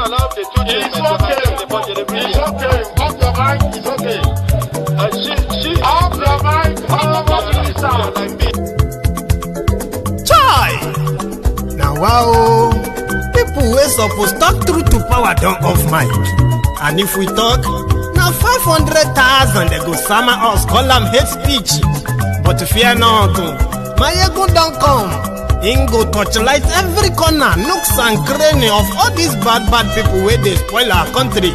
allow the two children to handle the budget every year. It's okay. Off your mind. It's okay. She off your mind. like me. Chai! Now wow, people wey suppose talk truth to power don off mic. And if we talk, now 500,000 they go sama us, call am hate speech. But fear not, my ego don't come. Him go torchlight every corner, nooks and cranny of all these bad people where they spoil our country.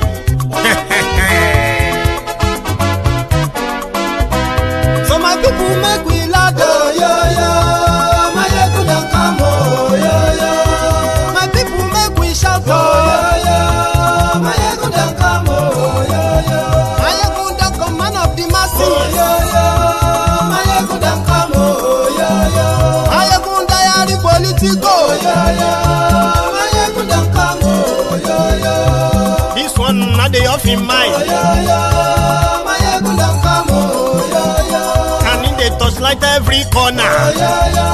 So my people make we laugh, oh yo yo. My ego don't come, oh yo yo. My people make we shout, oh yo yo. My ego don't come, oh yo yo. My ego don't come, man of the masses, oh yo yo. My ego don't come, oh yo yo. My ego diary politico, oh yo yo. My ego don't come, oh yo yo. This one not the off in mind, oh yo yo. My ego don't come, oh yo yo. Can in the touchlight every corner, oh yo yo.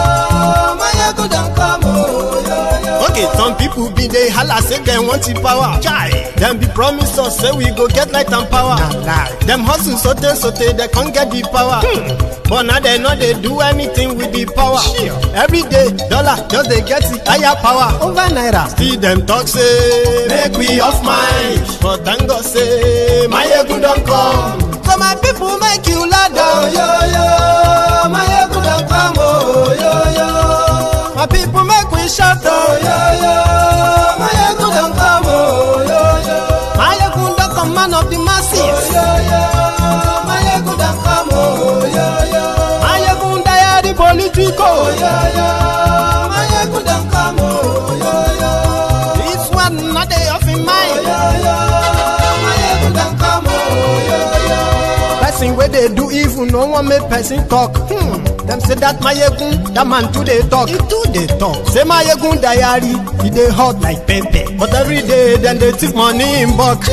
My ego don't come, oh yo yo. Okay, some people be they holla say they want the power. Chai, them be promise us say we go get light and power. Nah. Them hustle sote they can't get the power. But now they know they do anything with the power. Sure. Every day, dollar just they get the higher power over naira. Still them talk say make we off mind. But thank God say my ego don't come. So my people make you laugh, oh yo yo. My ego don't come, oh yo yo. My people make we shout, oh yo yo. My ego don't come, oh yo yo. My ego don't come, man of the masses, oh yo yo. My ego don't come, oh yo yo. My ego diary politico, oh yo yo. My ego don't come, oh yo yo. This one not they off in mind, oh yo yo. My ego don't come, oh yo yo. Person where they do evil, no one make person talk. Them say that my egun, that man too they talk. He too they talk. Say my egun diary, he they hot like pepper. But every day then they take money in bulk.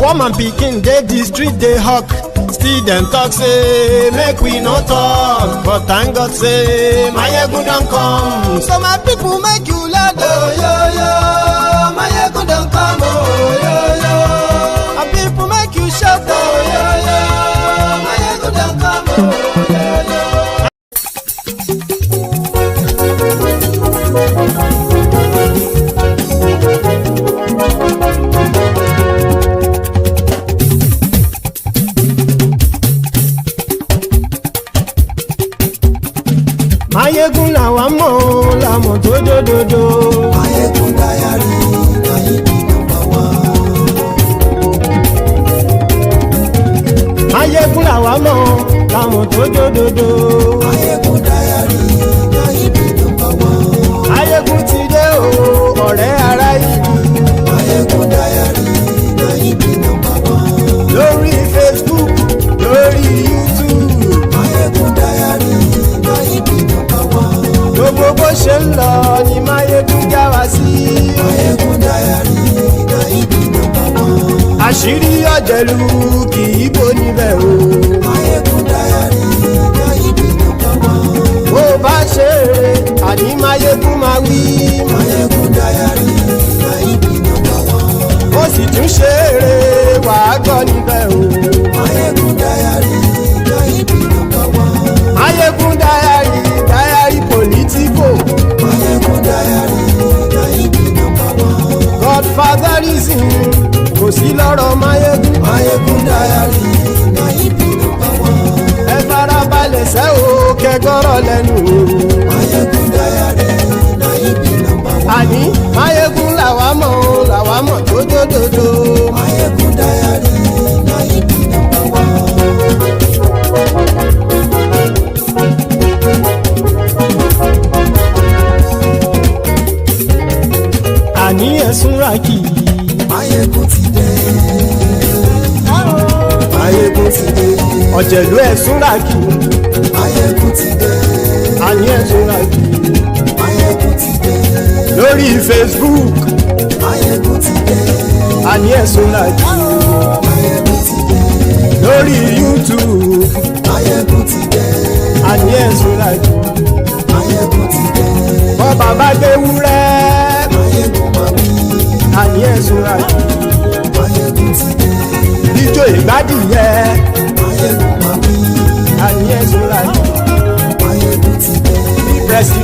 Woman picking, they the street they hawk. Still them talk say make we no talk. But thank God say my egun don't come. So my people make you laugh, oh yo yo. My egun don't come, oh yo yo. My people make you shout, oh yo yo. My egun don't come, oh yo yo. Mayegun làwa mọ̀ làmọ̀ tó dòdòdò. Mayegun diary na he be number one. Mayegun làwa mọ̀ làmọ̀ tó dòdòdò. Mayegun diary na he be number one. Mayegun ti dé o ọ̀rẹ́ ara yìí. Mayegun diary na he be number one. Lórí Facebook lórí YouTube. Mayegun diary na he be number one. Gbogbo bó ṣe ń lọ ni Mayegun já wa sí. Mayegun diary na he be number one. Àṣírí ọ̀jẹ̀lú kì í bò níbẹ̀ o. Mayegun diary na he be number one. Bó bá ṣe eré àní Mayegun máa wí. Mayegun diary na he be number one. Ó sì tún ṣe eré wàá gbọ́ níbẹ̀ o. Mayegun diary na he be number one. Mayegun diary politico. Mayegun diary na he be number one. Godfatherism kò sí lọ́rọ̀ Mayegun. Mayegun diary na he be number one. Ẹ farabalẹ̀ sẹ́ o kẹgọ́rọ̀ lẹ́nu o. Mayegun diary na he be number one. Àní Mayegun làwa mọ̀ tó dòdòdò. Mayegun diary na he be number one. Àní ẹ̀sùn rákì. Mayegun ti dé. Mayegun ti dé. Ọ̀jẹ̀lú ẹ̀sùn rákì. Mayegun ti dé. Àní ẹ̀sùn rákì. Mayegun ti dé. Lórí Facebook. Mayegun ti dé. Àní ẹ̀sùn rákì. Mayegun ti dé. Lórí YouTube. Mayegun ti dé. Àní ẹ̀sùn rákì. Mayegun ti dé. Bọ́ bàbá gbé wúrẹ́. Mayegun máa wí. Àní ẹ̀sùn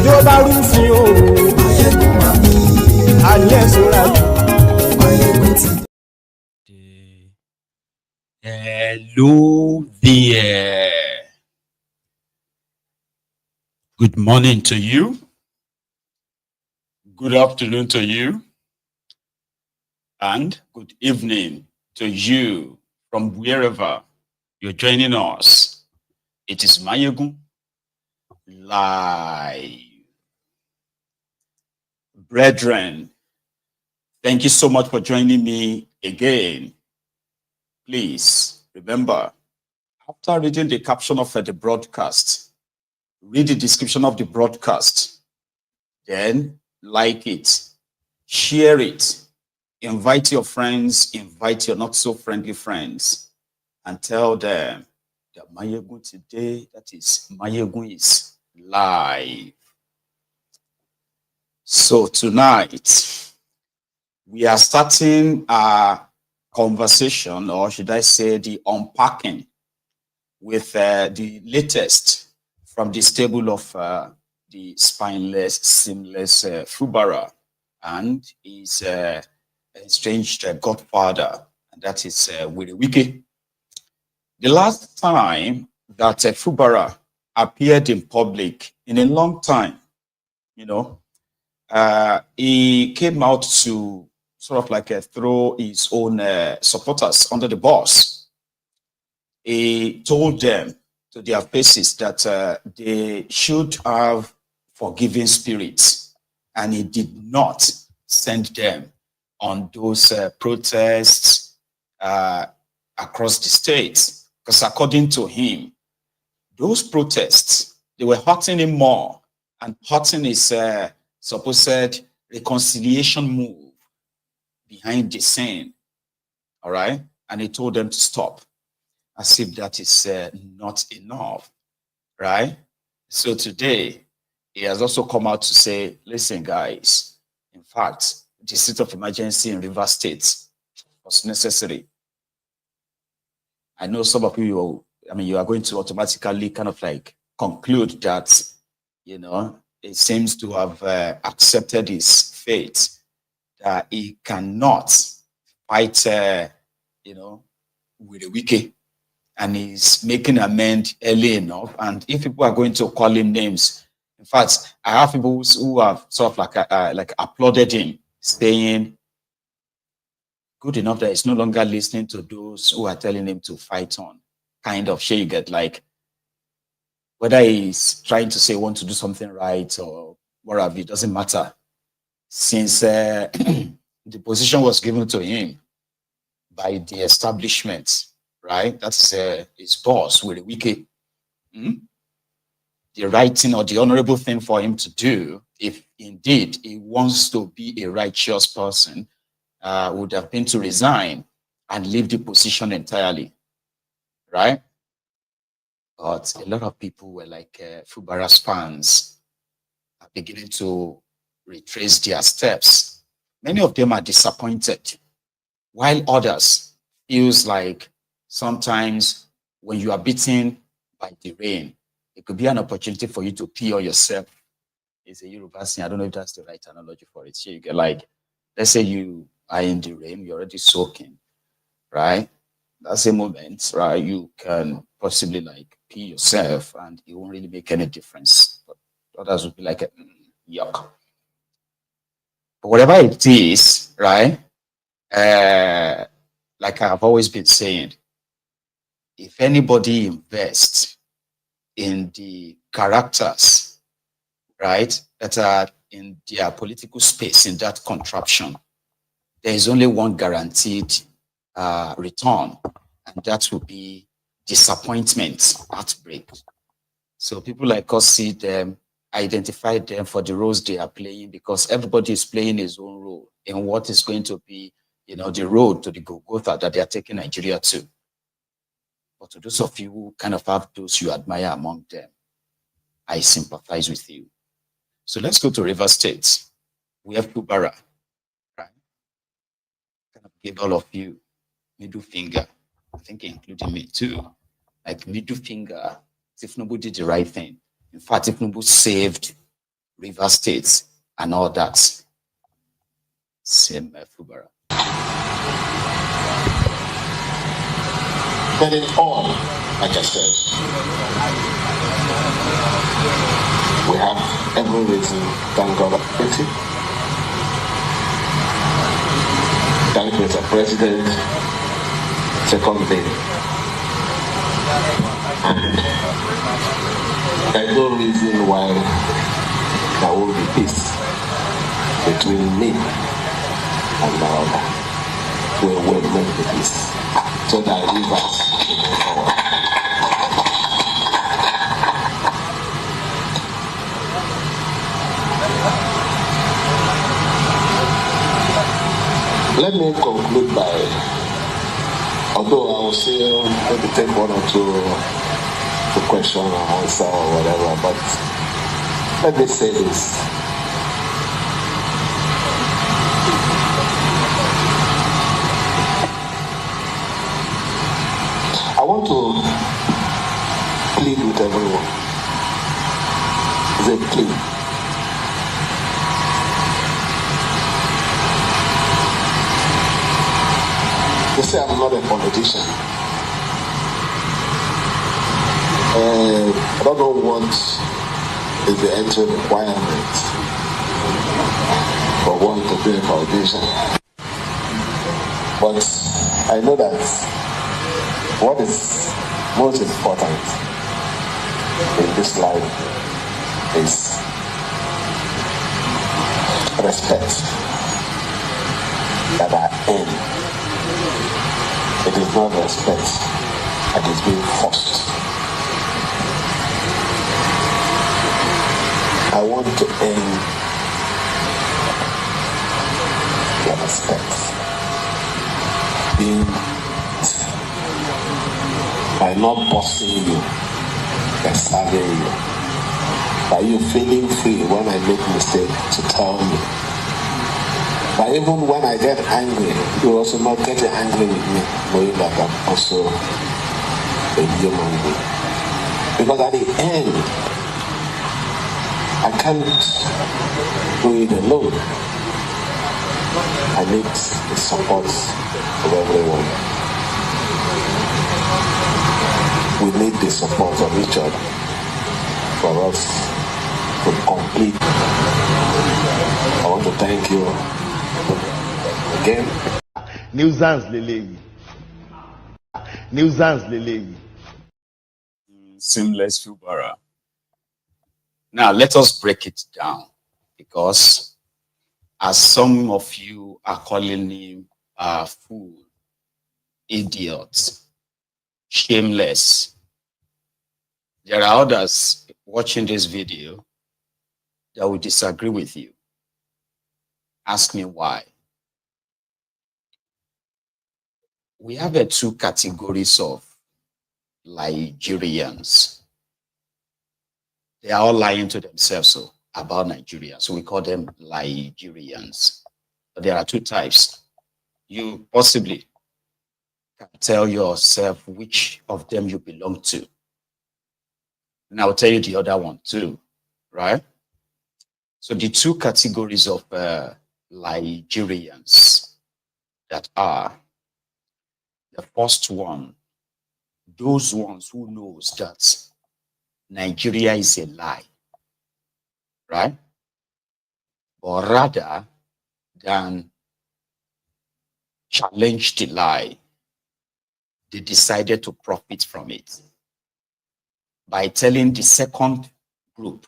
ìjó bá rúfin o. Máyégún wà ní. Àní ẹ̀sùn ra jù. Máyégún ti. Hello there. Good morning to you. Good afternoon to you. And good evening to you from wherever you're joining us. It is Mayegun live. Brethren, thank you so much for joining me again. Please remember, after reading the caption of the broadcast, read the description of the broadcast, then like it, share it, invite your friends, invite your not so friendly friends, and tell them that Mayegun today, that is, Mayegun is live. So tonight, we are starting our conversation, or should I say the unpacking, with the latest from the stable of the spineless, seamless Fubara and his estranged godfather, and that is Werey Wike. The last time that Fubara appeared in public in a long time, you know, he came out to sort of like throw his own supporters under the bus. He told them to their faces that they should have forgiving spirits, and he did not send them on those protests across the states, because according to him, those protests, they were hurting him more and hurting his supposed reconciliation move behind the scene. All right, and he told them to stop, as if that is not enough, right? So today, he has also come out to say, listen, guys, in fact, the state of emergency in Rivers State was necessary. I know some of you, I mean, you are going to automatically kind of like conclude that, you know, it seems to have accepted his fate, that he cannot fight, you know, with a Wike, and he's making amend early enough. And if people are going to call him names, in fact, I have people who have sort of like applauded him, saying, good enough that he's no longer listening to those who are telling him to fight on. Kind of shit you get, like, whether he's trying to say want to do something right or whatever, it doesn't matter. Since the position was given to him by the establishment, right? That's his boss, Werey Wike. The right thing or the honorable thing for him to do, if indeed he wants to be a righteous person, would have been to resign and leave the position entirely, right? But a lot of people were like Fubara's fans are beginning to retrace their steps. Many of them are disappointed, while others feels like sometimes when you are beaten by the rain, it could be an opportunity for you to pee on yourself. It's a Yoruba thing. I don't know if that's the right analogy for it. So you get, like, let's say you are in the rain, you're already soaking, right? That's a moment, right? You can possibly like pee yourself and it won't really make any difference. But others would be like, yuck. But whatever it is, right? Like I've always been saying, if anybody invests in the characters, right, that are in their political space, in that contraption, there is only one guaranteed return, and that will be disappointment, heartbreak. So people like us see them, identify them for the roles they are playing, because everybody is playing his own role in what is going to be, you know, the road to the Golgotha that they are taking Nigeria to. But to those of you who kind of have those you admire among them, I sympathize with you. So let's go to Rivers State. We have Fubara, right? Kind of give all of you middle finger, I think including me too. Like middle finger, Tinubu did the right thing. In fact, Tinubu saved River States, and all that. Same Fubara. But in all, like I said, we have every reason, thank God, of it. Thank Mr. President, second day. And there's no reason why there won't be peace between me and my other. We will make the peace so that rivers will move forward. Let me conclude by, although I will still maybe take one or two question or answer or whatever, but let me say this. I want to plead with everyone. It's a plea. They say I'm not a politician. I don't know what is the entry requirement for one to be a politician. But I know that what is most important in this life is respect that I earn. It is not respect that is being forced. I want to earn your respect. Being by not bossing you, by serving you, by you feeling free when I make mistake to tell me. But even when I get angry, you also not get angry with me, knowing that I'm also a human being. Because at the end, I can't do it alone. I need the support of everyone. We need the support of each other for us to complete. I want to thank you again. Nuisance Lele. Nuisance Lele. Spineless Fubara. Now let us break it down, because as some of you are calling him a fool, idiot, shameless, there are others watching this video that will disagree with you. Ask me why. We have two categories of Nigerians. They are all lying to themselves about Nigeria. So we call them Nigerians. But there are two types. You possibly can tell yourself which of them you belong to. And I'll tell you the other one too, right? So the two categories of Nigerians that are, the first one, those ones who knows that Nigeria is a lie, right? But rather than challenge the lie, they decided to profit from it by telling the second group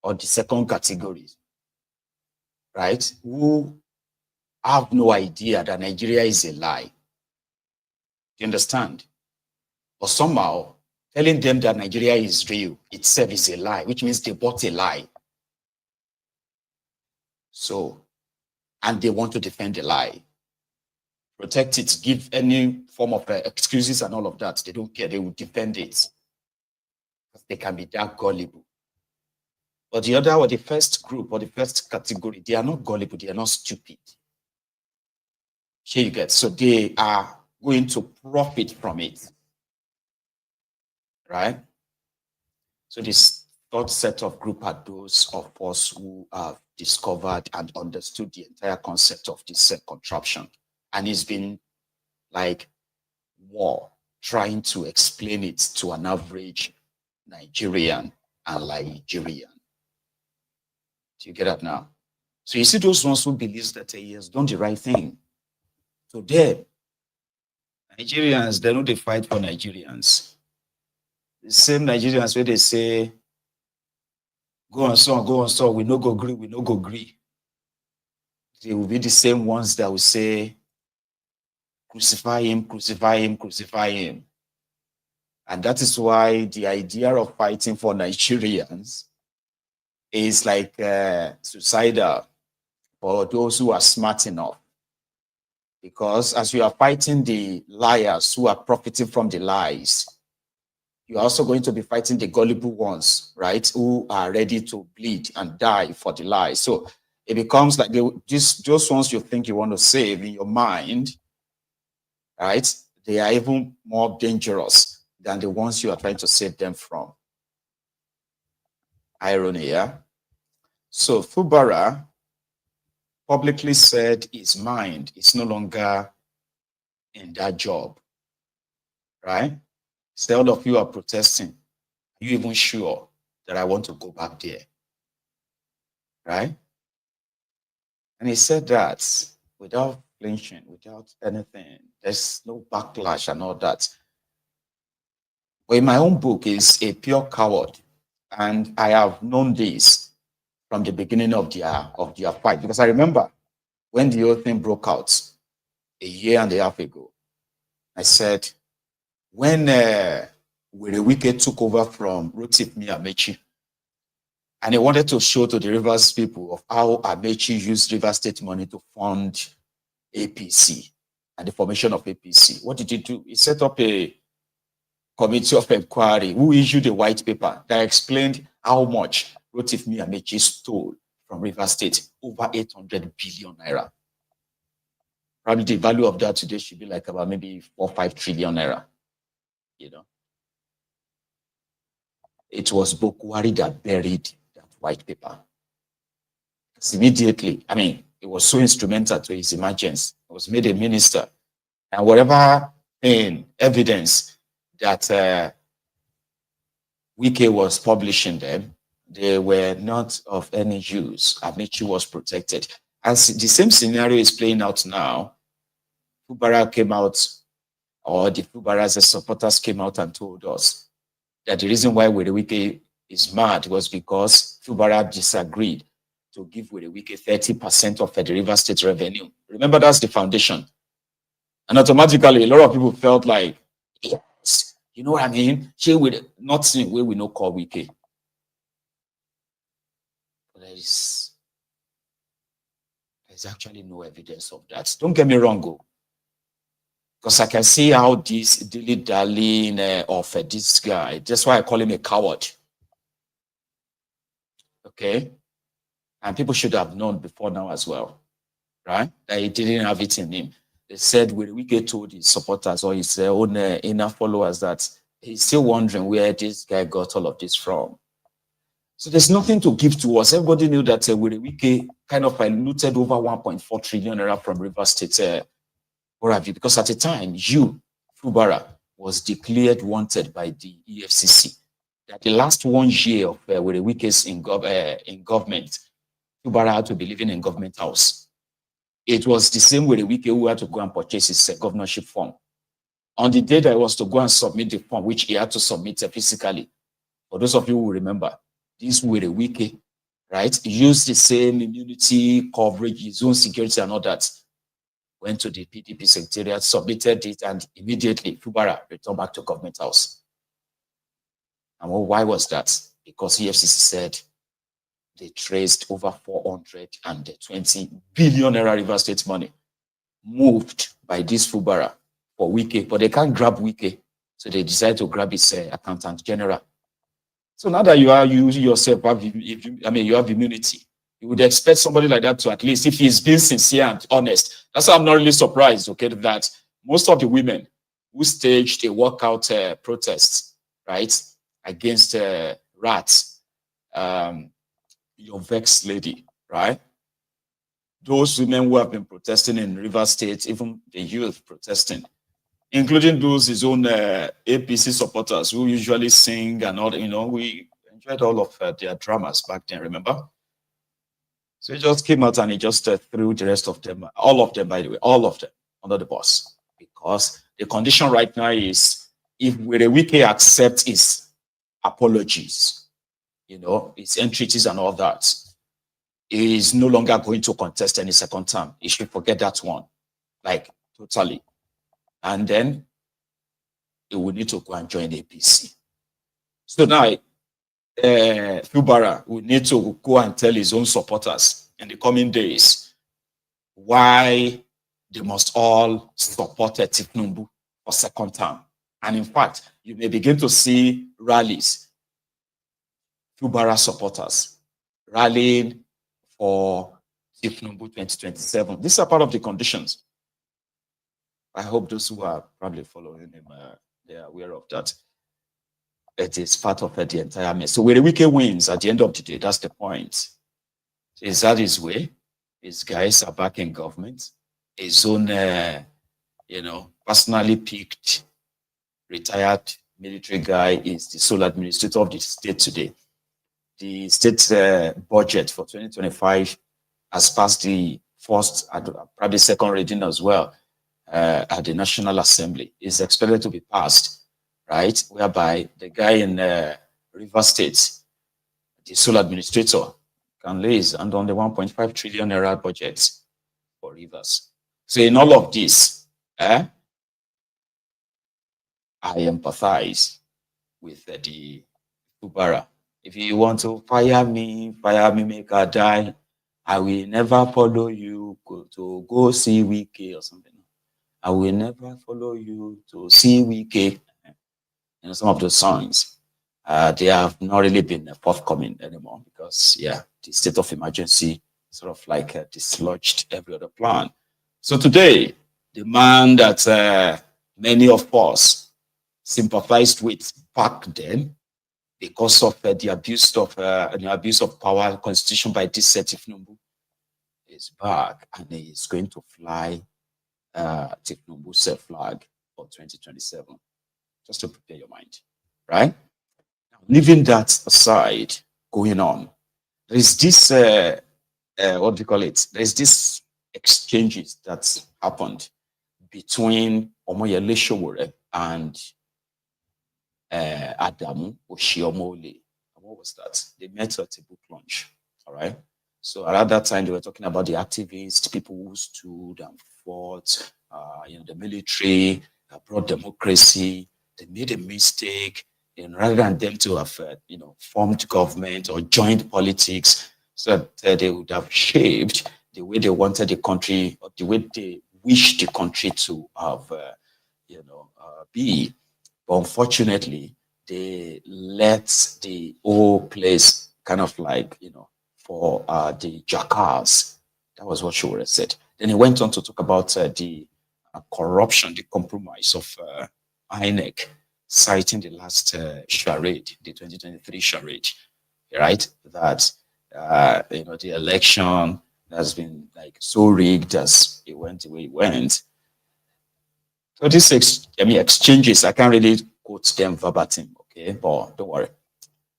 or the second category, right, who have no idea that Nigeria is a lie. You understand? But somehow telling them that Nigeria is real itself is a lie, which means they bought a lie. So, and they want to defend the lie, protect it, give any form of excuses and all of that. They don't care. They will defend it. They can be that gullible. But the other, or the first group, or the first category, they are not gullible. They are not stupid. Here you get. So they are going to profit from it, right? So this third set of group are those of us who have discovered and understood the entire concept of this contraption. And it's been like war trying to explain it to an average Nigerian and Nigerian. Do you get that now? So you see those ones who believe that he has done the right thing. So them, Nigerians, they know they fight for Nigerians. The same Nigerians where they say, go on son, we no go agree, we no go agree. They will be the same ones that will say, crucify him, crucify him, crucify him. And that is why the idea of fighting for Nigerians is like suicidal for those who are smart enough. Because as you are fighting the liars who are profiting from the lies, you're also going to be fighting the gullible ones, right? Who are ready to bleed and die for the lies. So it becomes like those ones you think you want to save in your mind, right? They are even more dangerous than the ones you are trying to save them from. Irony, yeah? So Fubara publicly said his mind is no longer in that job, right? So all of you are protesting. Are you even sure that I want to go back there? Right? And he said that without flinching, without anything. There's no backlash and all that. But in my own book is a pure coward. And I have known this from the beginning of their fight. Because I remember when the whole thing broke out a year and a half ago, I said, when Werey Wike took over from Rotimi Amechi, and he wanted to show to the Rivers people of how Amechi used Rivers State money to fund APC and the formation of APC. What did he do? He set up a committee of inquiry who issued a white paper that explained how much Rotimi Amechi stole from Rivers State, over 800 billion naira. Probably the value of that today should be like about maybe 4 or 5 trillion naira. You know, it was Bokwari that buried that white paper. Because immediately, I mean, it was so instrumental to his emergence. He was made a minister. And whatever evidence that Wike was publishing them, they were not of any use. Amechi was protected. As the same scenario is playing out now, Fubara came out, or the Fubara's supporters came out and told us that the reason why Werey Wike is mad was because Fubara disagreed to give Werey Wike 30% of the River State revenue. Remember, that's the foundation. And automatically, a lot of people felt like, yes, you know what I mean? She would not see where we know call Wike. But there's actually no evidence of that. Don't get me wrong, go. Because I can see how this dilly-dallying of this guy, that's why I call him a coward. Okay? And people should have known before now as well, right? That he didn't have it in him. They said, when Wike told his supporters or his own inner followers that he's still wondering where this guy got all of this from. So there's nothing to give to us. Everybody knew that Werey Wike kind of looted over 1.4 trillion naira from River State, because at the time, Fubara, was declared wanted by the EFCC. That the last 1 year of Werey Wike's in government, Fubara had to be living in government house. It was the same Werey Wike who had to go and purchase his governorship form. On the day that he was to go and submit the form, which he had to submit physically, for those of you who remember, this Werey Wike, right, used the same immunity coverage, his own security and all that, went to the PDP secretariat, submitted it, and immediately Fubara returned back to government house. And why was that? Because EFCC said they traced over 420 billion naira River State money moved by this Fubara for Wike, but they can't grab Wike, so they decided to grab his accountant general. So now that you yourself have, you have immunity, you would expect somebody like that to, at least, if he's being sincere and honest. That's why I'm not really surprised, okay, that most of the women who staged a walkout protest, right, against rats, your vexed lady, right? Those women who have been protesting in River State, even the youth protesting, including those his own APC supporters who usually sing and all, we enjoyed all of their dramas back then, remember? So he just came out and he just threw the rest of them, all of them, by the way, all of them under the bus. Because the condition right now is if Werey Wike accepts his apologies, his entreaties and all that, he is no longer going to contest any second term. He should forget that one, like totally. And then he will need to go and join the APC. So now, Fubara will need to go and tell his own supporters in the coming days why they must all support Tinubu for second term. And in fact, you may begin to see rallies, Fubara supporters rallying for Tinubu 2027. These are part of the conditions. I hope those who are probably following him, they are aware of that. It is part of the entire mess. So Werey Wike wins at the end of the day. That's the point. Is that his way? His guys are back in government. His own, personally picked, retired military guy is the sole administrator of the state today. The state budget for 2025 has passed the first, probably second reading as well at the National Assembly. It's expected to be passed, right? Whereby the guy in River State, the sole administrator, can lay his hand on the 1.5 trillion naira budget for Rivers. So in all of this, I empathize with the Fubara. If you want to fire me, make her die. I will never follow you to go see Wike or something. I will never follow you to see Wike. Some of the songs, they have not really been forthcoming anymore because, the state of emergency sort of like dislodged every other plan. So today, the man that many of us sympathized with back then, because of the abuse of power constitution by this Tinubu, is back and he is going to fly Tinubu's flag for 2027. Just to prepare your mind, right? Now, leaving that aside, going on, there is this, what do you call it? There's this exchanges that happened between Omoyele Sowore and Oshi-omo-ole. What was that? They met at a book launch, all right? So around that time, they were talking about the activists, people who stood and fought, the military, brought democracy. They made a mistake, and rather than them to have, formed government or joined politics, so that they would have shaped the way they wanted the country, or the way they wished the country to have, be. But unfortunately, they let the whole place kind of like, for the jackals. That was what Sowore said. Then he went on to talk about the corruption, the compromise of INEC, citing the last charade, the 2023 charade, right? That the election has been like so rigged as it went the way it went. So these exchanges, I can't really quote them verbatim, okay? But don't worry,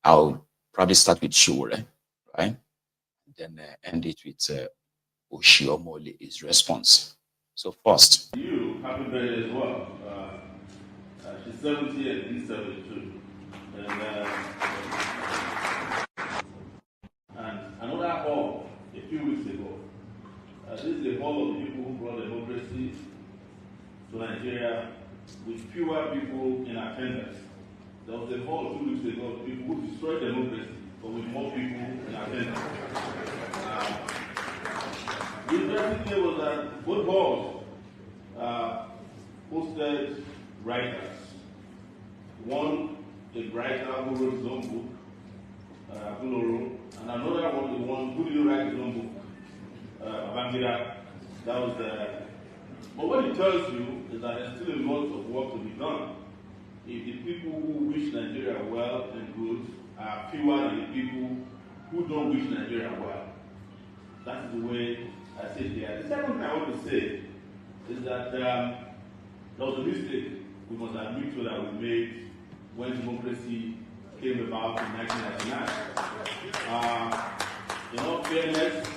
I'll probably start with Sowore, right? Then end it with Oshi-omo-ole, his response. So first, you, happy birthday as well. She's 70 and he's 72. And another hall a few weeks ago. This is the hall of the people who brought democracy to Nigeria with fewer people in attendance. There was a hall 2 weeks ago of people who destroyed democracy, but with more people in attendance. The interesting thing was that both halls hosted writers. One, a writer who wrote his own book, and another one, the one who didn't write his own book, Babangida. That was but what it tells you is that there's still a lot of work to be done. If the people who wish Nigeria well and good are fewer than the people who don't wish Nigeria well. That is the way I see it there. The second thing I want to say is that there was a mistake we must admit to that we made when democracy came about in 1999. In all fairness,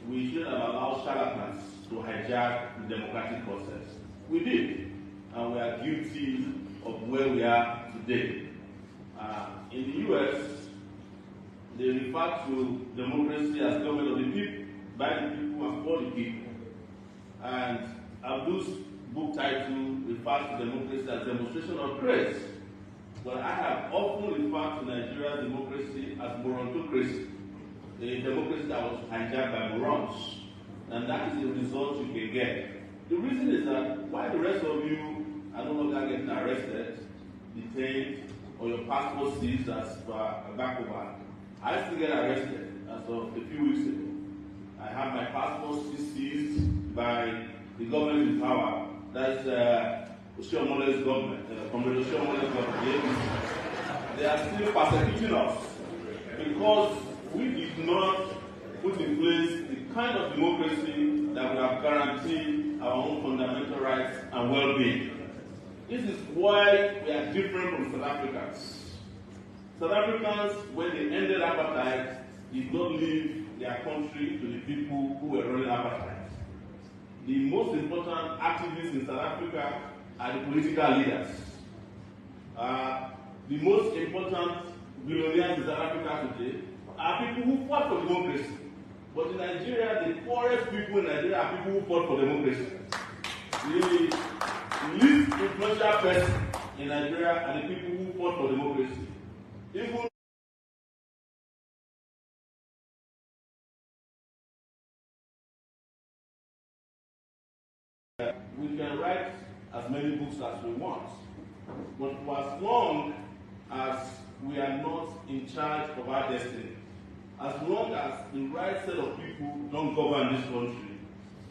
we should have allowed charlatans to hijack the democratic process. We did, and we are guilty of where we are today. In the US, they refer to democracy as government of the people, by the people, and for the people. And Abdul's book title refers to democracy as demonstration of grace. But I have often referred to Nigeria's democracy as morontocracy, a democracy that was hijacked by morons. And that is the result you can get. The reason is that while the rest of you are no longer getting arrested, detained, or your passport seized as back over, I still get arrested as of a few weeks ago. I have my passport seized by the government in power. That's Oshi-omo-ole's government, Comrade Oshi-omo-ole's government. They are still persecuting us because we did not put in place the kind of democracy that would have guaranteed our own fundamental rights and well-being. This is why we are different from South Africans. South Africans, when they ended apartheid, did not leave their country to the people who were running apartheid. The most important activists in South Africa are the political leaders. The most important billionaires in South Africa today are people who fought for democracy. But in Nigeria, the poorest people in Nigeria are people who fought for democracy. The least influential person in Nigeria are the people who fought for democracy. Even we can write as many books as we want, but for as long as we are not in charge of our destiny, as long as the right set of people don't govern this country,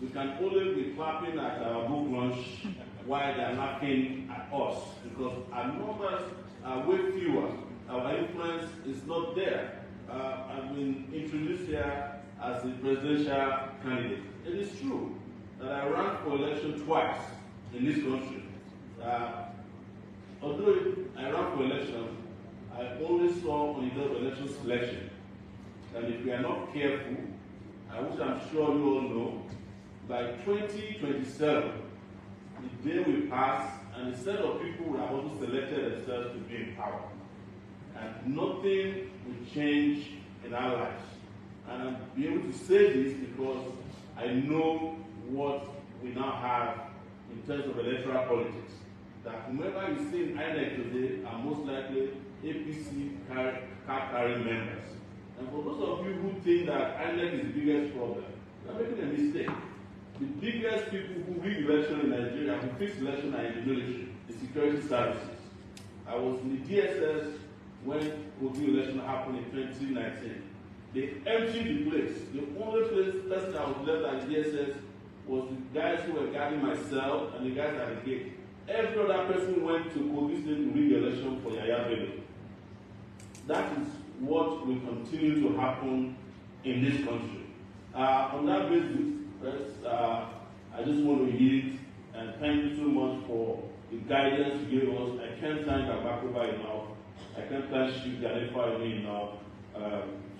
we can only be clapping at our book launch while they are laughing at us, because our numbers are way fewer, our influence is not there. I've been introduced here as a presidential candidate. It is true that I ran for election twice in this country. Although I ran for election, I only saw on the day of election selection. And if we are not careful, which I'm sure you all know, by 2027, the day will pass and a set of people will have also selected themselves to be in power. And nothing will change in our lives. And I'll be able to say this because I know what we now have in terms of electoral politics. That whomever you see in INEC today are most likely APC card-carrying members. And for those of you who think that INEC is the biggest problem, you're making a mistake. The biggest people who rig election in Nigeria, who fix election are in the military, the security services. I was in the DSS when the election happened in 2019. They emptied the place. The only person that was left at the DSS was the guys who were guarding my cell and the guys at the gate. Every other person went to police station to rig the election for Yaya Bello. That is what will continue to happen in this country. On that basis, I just want to yield and thank you so much for the guidance you gave us. I can't thank Abakuba enough. I can't thank Chief Janifa enough.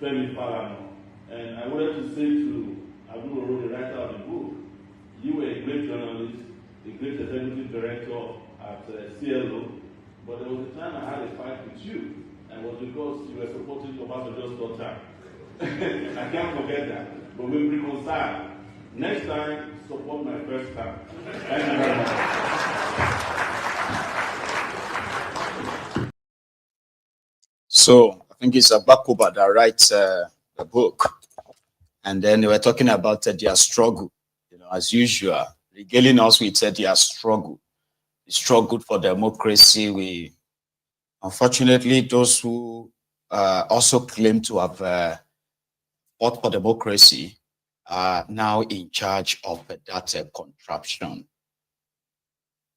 Femi Falano. And I wanted to say to Abdul, the writer of the book, you were a great journalist, a great executive director at CLO, but there was a time I had a fight with you, and it was because you were supporting Obasanjo's daughter. I can't forget that, but we'll reconcile. Next time, support my first time. Thank you very much. So I think it's Abakuba that writes the book, and then they were talking about their struggle, as usual, regaling us with their struggle, the struggle for democracy. Unfortunately, those who also claim to have fought for democracy are now in charge of that contraption.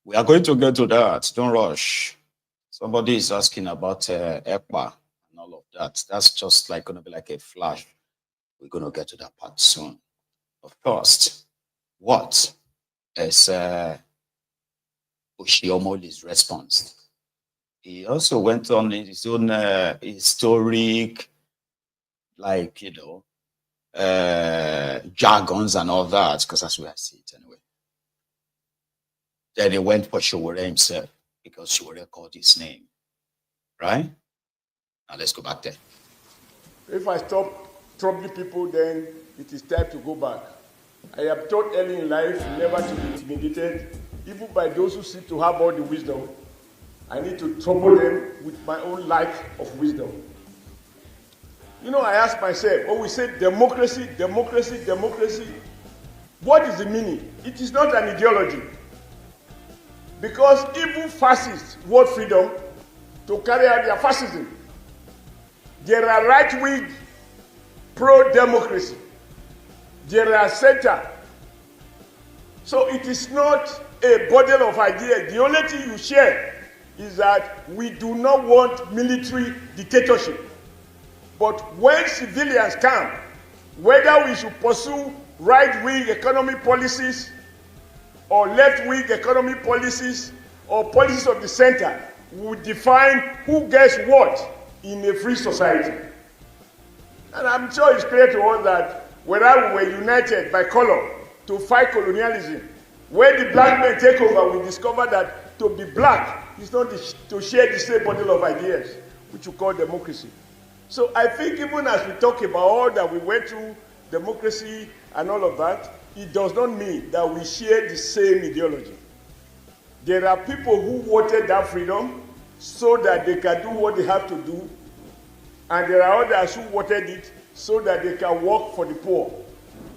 We are going to get to that. Don't rush. Somebody is asking about Ekpa and all of that. That's just like going to be like a flash. We're going to get to that part soon. Of course, what is Oshi-omo-ole's response? He also went on his own historic, like, jargons and all that, because that's where I see it anyway. Then he went for Sowore himself, because Sowore called his name, right? Now let's go back there. If I stop troubling people, then it is time to go back. I am taught early in life never to be intimidated, even by those who seem to have all the wisdom. I need to trouble them with my own lack of wisdom. I ask myself, we say democracy, democracy, democracy. What is the meaning? It is not an ideology. Because even fascists want freedom to carry out their fascism. There are right-wing pro-democracy. There are center. So it is not a bundle of ideas. The only thing you share is that we do not want military dictatorship. But when civilians come, whether we should pursue right-wing economic policies or left-wing economic policies or policies of the center, we will define who gets what in a free society. And I'm sure it's clear to us that whether we were united by color to fight colonialism, when the black men take over, we discover that to be black is not to share the same bundle of ideas, which we call democracy. So I think even as we talk about all that we went through, democracy and all of that, it does not mean that we share the same ideology. There are people who wanted that freedom so that they can do what they have to do, and there are others who wanted it so that they can work for the poor.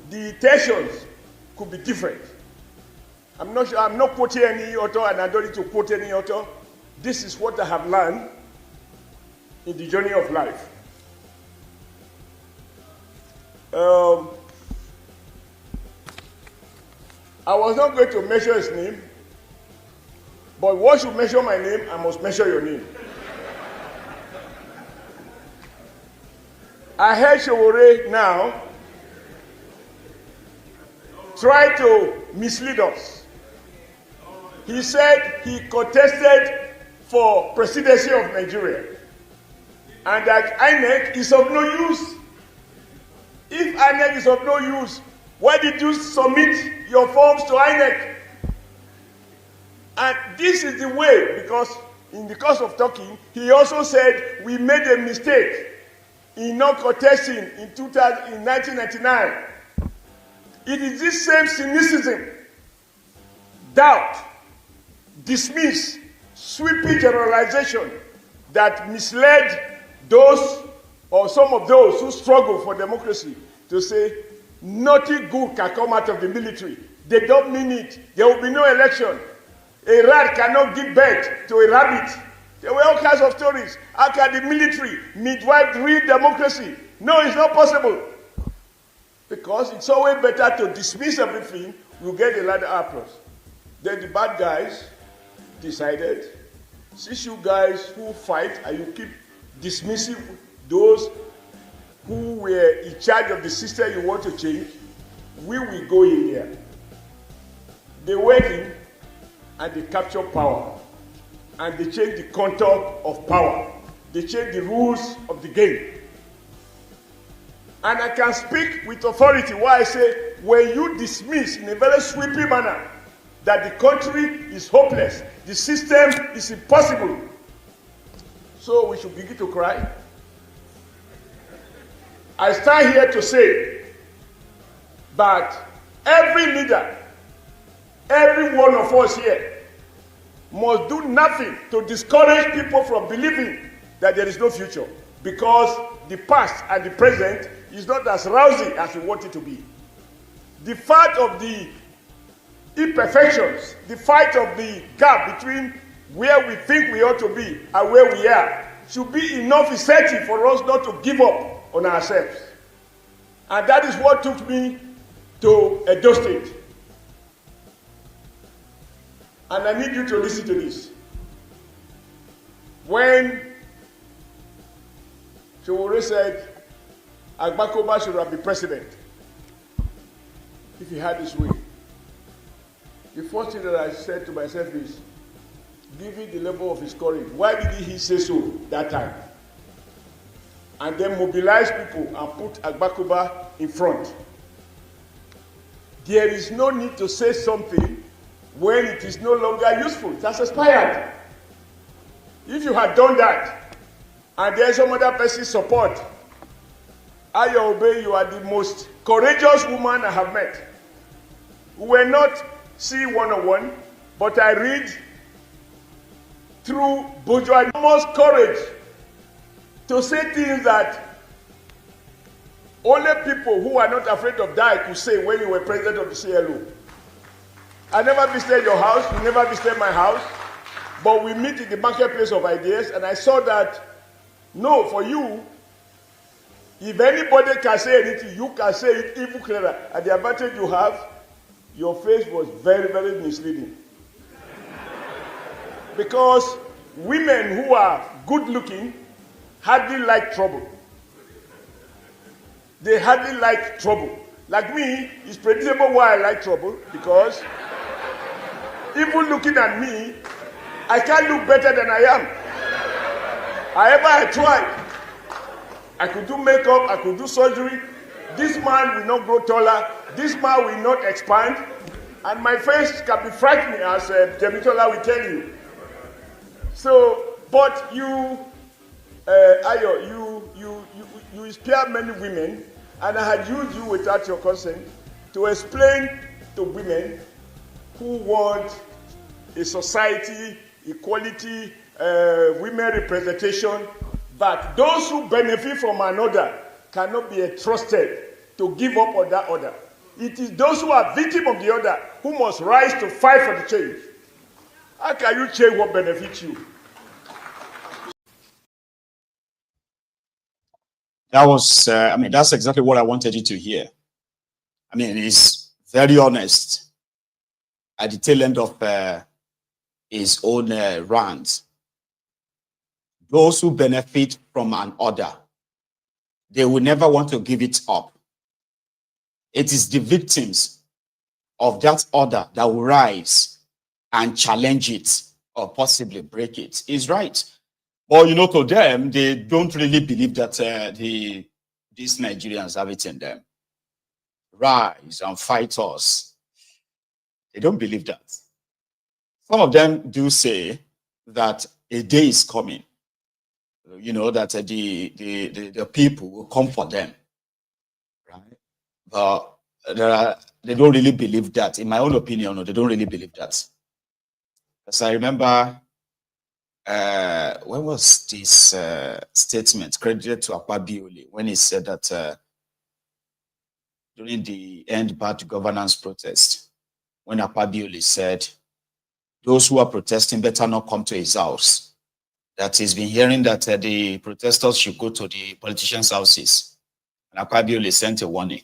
The intentions could be different. I'm not quoting any author, and I don't need to quote any author. This is what I have learned in the journey of life. I was not going to measure his name, but once you measure my name, I must measure your name. I heard Sowore now try to mislead us. He said he contested for presidency of Nigeria and that INEC is of no use. If INEC is of no use, why did you submit your forms to INEC? And this is the way, because in the course of talking, he also said we made a mistake in not contesting in 1999. It is this same cynicism, doubt, dismiss, sweeping generalization that misled those or some of those who struggle for democracy to say nothing good can come out of the military. They don't mean it. There will be no election. A rat cannot give birth to a rabbit. There were all kinds of stories. How can the military midwife real democracy? No, it's not possible. Because it's always better to dismiss everything, you get a ladder applause. Then the bad guys decided, since you guys who fight and you keep dismissing those who were in charge of the system you want to change, we will go in there. They went in and they captured power. And they changed the contour of power. They changed the rules of the game. And I can speak with authority why I say, when you dismiss in a very sweeping manner that the country is hopeless, the system is impossible, so we should begin to cry. I stand here to say that every leader, every one of us here, must do nothing to discourage people from believing that there is no future, because the past and the present is not as rousing as we want it to be. The fact of the imperfections, the fight of the gap between where we think we ought to be and where we are should be enough incentive for us not to give up on ourselves. And that is what took me to Edo State. And I need you to listen to this. When Sowore said Agbakoba should have been president if he had his way. The first thing that I said to myself is, given the level of his courage, why did he say so that time? And then mobilize people and put Agbakoba in front. There is no need to say something when it is no longer useful. It has expired. If you had done that, and there's some other person's support, I obey, you are the most courageous woman I have met. We were not C101, but I read through bourgeois almost courage to say things that only people who are not afraid of dying could say when you were president of the CLO. I never visited your house, you never visited my house, but we meet in the marketplace of ideas, and I saw that, no, for you, if anybody can say anything, you can say it even clearer. And the advantage you have, your face was very, very misleading. Because women who are good looking hardly like trouble. They hardly like trouble. Like me, it's predictable why I like trouble, because even looking at me, I can't look better than I am. However, I tried. I could do makeup, I could do surgery. This man will not grow taller. This man will not expand. And my face can be frightening, as Demitola will tell you. So, but you, Ayo, you inspire many women, and I had used you without your consent to explain to women who want a society, equality, women representation, but those who benefit from another cannot be entrusted to give up on that order. It is those who are victims of the other who must rise to fight for the change. How can you change what benefits you? That was, that's exactly what I wanted you to hear. I mean, he's very honest at the tail end of his own rant. Those who benefit from an order, they will never want to give it up. It is the victims of that order that will rise and challenge it or possibly break it. He's right. But, to them, they don't really believe that these Nigerians have it in them. Rise and fight us. They don't believe that. Some of them do say that a day is coming, that the people will come for them, right? But they don't really believe that. In my own opinion, they don't really believe that. As I remember, when was this statement credited to Akpabio when he said that during the End Bad Governance protest, when Akpabio said, those who are protesting better not come to his house, that he's been hearing that the protesters should go to the politicians' houses. And Akpabio sent a warning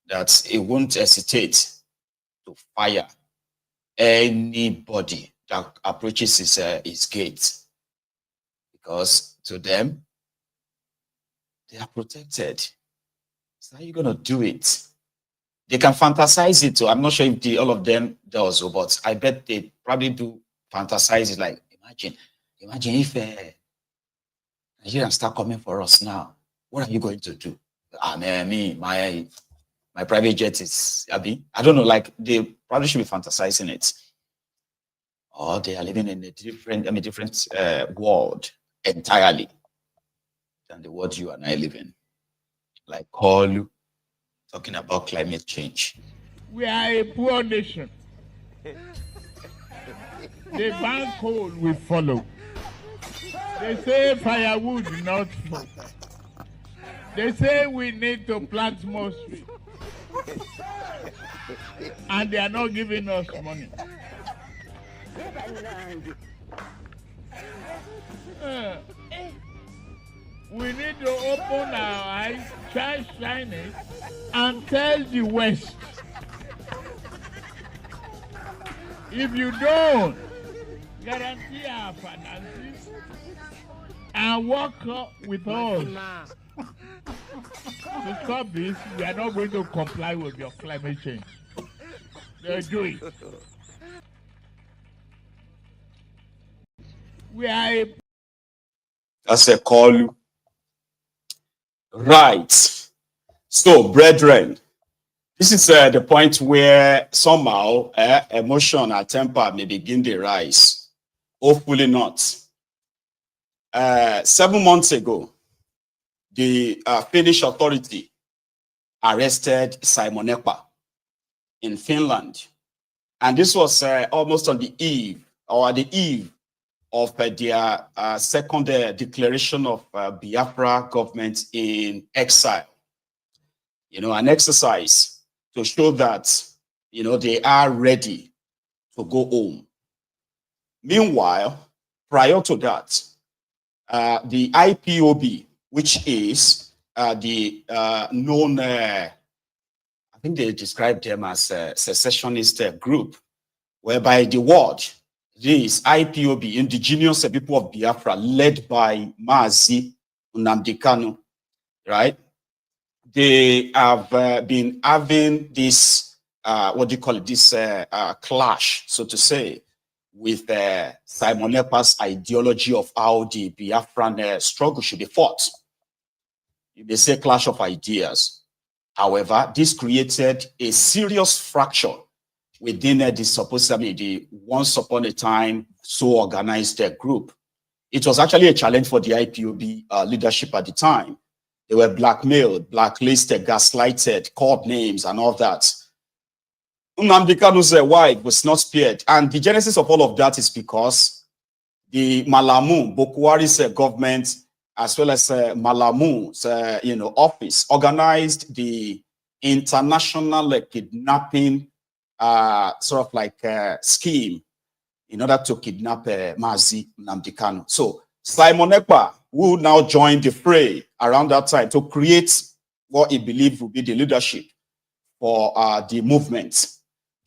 that he won't hesitate to fire anybody that approaches his gate, because to them, they are protected. So how are you going to do it? They can fantasize it too. I'm not sure if all of them does, but I bet they probably do fantasize it. Like, imagine if Nigerians start coming for us now. What are you going to do? My private jet is, I don't know, like they probably should be fantasizing it. Or they are living in a different world entirely than the world you and I live in. Like all talking about climate change. We are a poor nation. The bank coal will follow. They say firewood, not smoke. They say we need to plant more trees. And they are not giving us money. We need to open our eyes, try shining, and tell the West. If you don't guarantee our finances and work with us. To stop this, we are not going to comply with your climate change. They'll do it. We are a... That's a call. Right. So, brethren, this is the point where somehow emotion and temper may begin to rise. Hopefully not. 7 months ago, the Finnish authority arrested Simon Ekpa in Finland. And this was almost on the eve, or the eve of their second declaration of Biafra government in exile. You know, an exercise to show that, you know, they are ready to go home. Meanwhile, prior to that, the IPOB, which is the known, I think they described them as a secessionist group, whereby the word, this IPOB, indigenous people of Biafra, led by Mazi Nnamdi Kanu, right? They have been having this, what do you call it, this clash, so to say, with Simon Ekpa's ideology of how the Biafran struggle should be fought. You may say clash of ideas. However, this created a serious fracture within the supposed, the once upon a time so organized group. It was actually a challenge for the IPOB leadership at the time. They were blackmailed, blacklisted, gaslighted, called names and all that. Nnamdi Kanu's wife was not spared. And the genesis of all of that is because the Malamu, Bokwari's government, as well as Malamu's office, organized the international kidnapping sort of like scheme in order to kidnap Mazi Nnamdi Kanu. So Simon Ekpa, who now joined the fray around that time to create what he believed would be the leadership for the movement,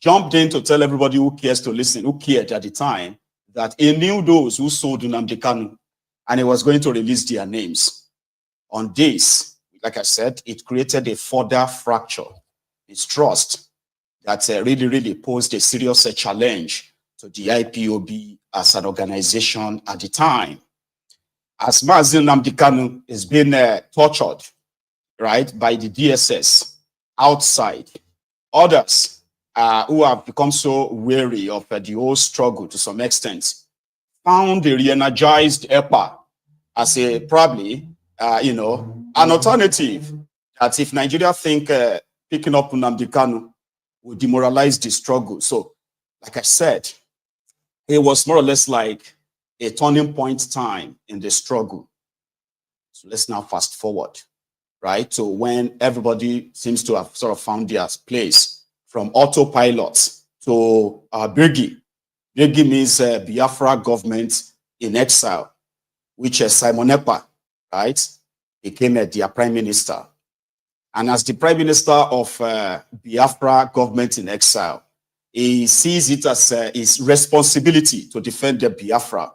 jumped in to tell everybody who cares to listen, who cared at the time, that he knew those who sold Nnamdi Kanu and he was going to release their names. On this, like I said, it created a further fracture. It's trust that really posed a serious challenge to the IPOB as an organization at the time. As Mazi Nnamdi Kanu is being tortured, right, by the DSS outside, others who have become so weary of the whole struggle to some extent found the re-energized Ekpa as a probably, an alternative that if Nigeria think picking up Nnamdi Kanu will demoralize the struggle. So, like I said, it was more or less like a turning point time in the struggle. So let's now fast forward, right? So when everybody seems to have sort of found their place, from autopilot to Birgi. Birgi means Biafra government in exile, which Simon Ekpa, right, became their prime minister. And as the prime minister of Biafra government in exile, he sees it as his responsibility to defend the Biafra,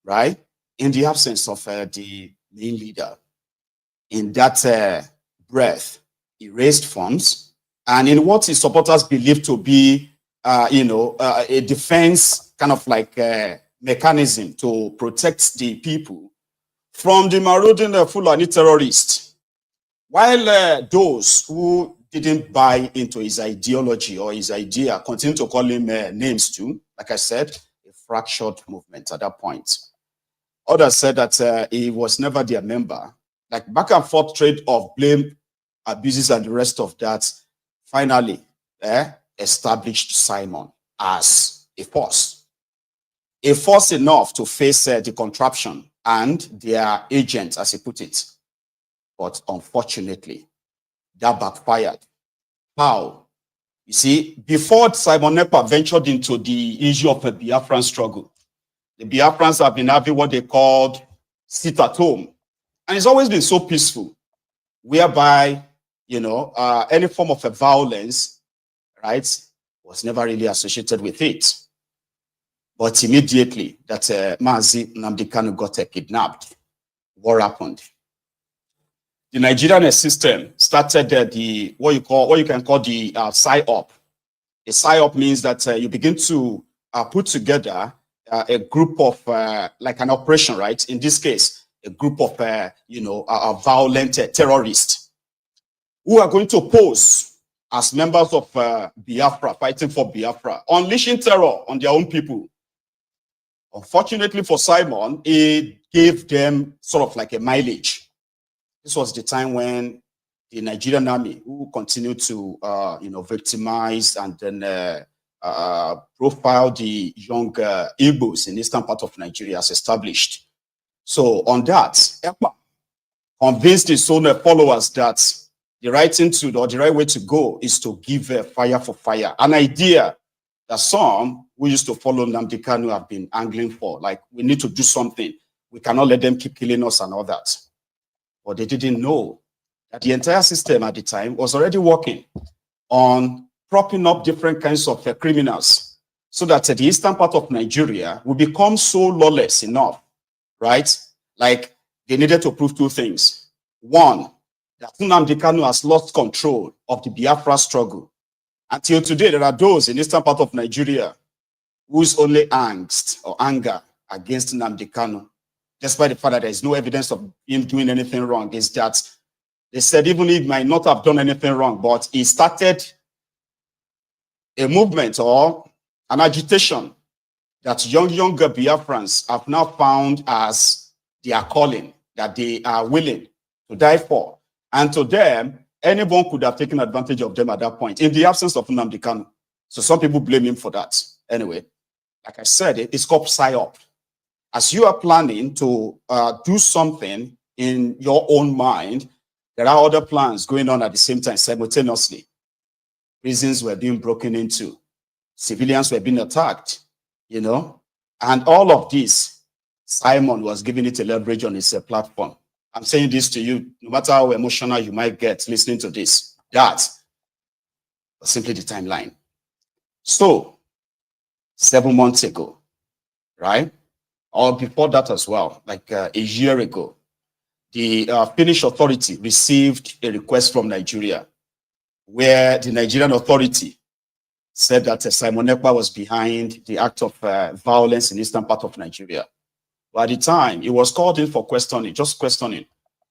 right, in the absence of the main leader. In that breath, he raised funds, and in what his supporters believed to be, a defense kind of like mechanism to protect the people from the marauding Fulani terrorists. While those who didn't buy into his ideology or his idea continue to call him names too, like I said, a fractured movement at that point. Others said that he was never their member. Like back and forth trade of blame, abuses, and the rest of that, finally established Simon as a force enough to face the contraption and their agents, as he put it. But unfortunately, that backfired. How? You see, before Simon Ekpa ventured into the issue of a Biafran struggle, the Biafrans have been having what they called sit at home. And it's always been so peaceful, whereby, any form of a violence, right, was never really associated with it. But immediately that Mazi Nnamdi Kanu got kidnapped, what happened? The Nigerian system started what you can call the PSYOP. A PSYOP means that you begin to put together a group of like an operation, right? In this case, a group of violent terrorists who are going to pose as members of Biafra, fighting for Biafra, unleashing terror on their own people. Unfortunately for Simon, it gave them sort of like a mileage. This was the time when the Nigerian army, who continued to, victimize and then profile the young Igbos in the eastern part of Nigeria, as established. So on that, Ekpa convinced his own followers that the right thing to, or the right way to go is to give fire for fire. An idea that some who used to follow Nnamdi Kanu have been angling for. Like, we need to do something. We cannot let them keep killing us and all that. But they didn't know that the entire system at the time was already working on propping up different kinds of criminals, so that the eastern part of Nigeria will become so lawless enough, right? Like, they needed to prove two things. One, that Nnamdi Kanu has lost control of the Biafra struggle. Until today, there are those in the eastern part of Nigeria whose only angst or anger against Nnamdi Kanu, despite the fact that there is no evidence of him doing anything wrong, is that they said even he might not have done anything wrong, but he started a movement or an agitation that younger Biafrans have now found as their calling, that they are willing to die for. And to them, anyone could have taken advantage of them at that point, in the absence of Nnamdi Kanu. So some people blame him for that. Anyway, like I said, it's called PSYOP. As you are planning to do something in your own mind, there are other plans going on at the same time, simultaneously. Prisons were being broken into. Civilians were being attacked, And all of this, Simon was giving it a leverage on his platform. I'm saying this to you, no matter how emotional you might get listening to this. That was simply the timeline. So, 7 months ago, right? Or before that as well, like a year ago, the Finnish authority received a request from Nigeria, where the Nigerian authority said that Simon Ekpa was behind the act of violence in the eastern part of Nigeria. But at the time, he was called in for questioning, just questioning,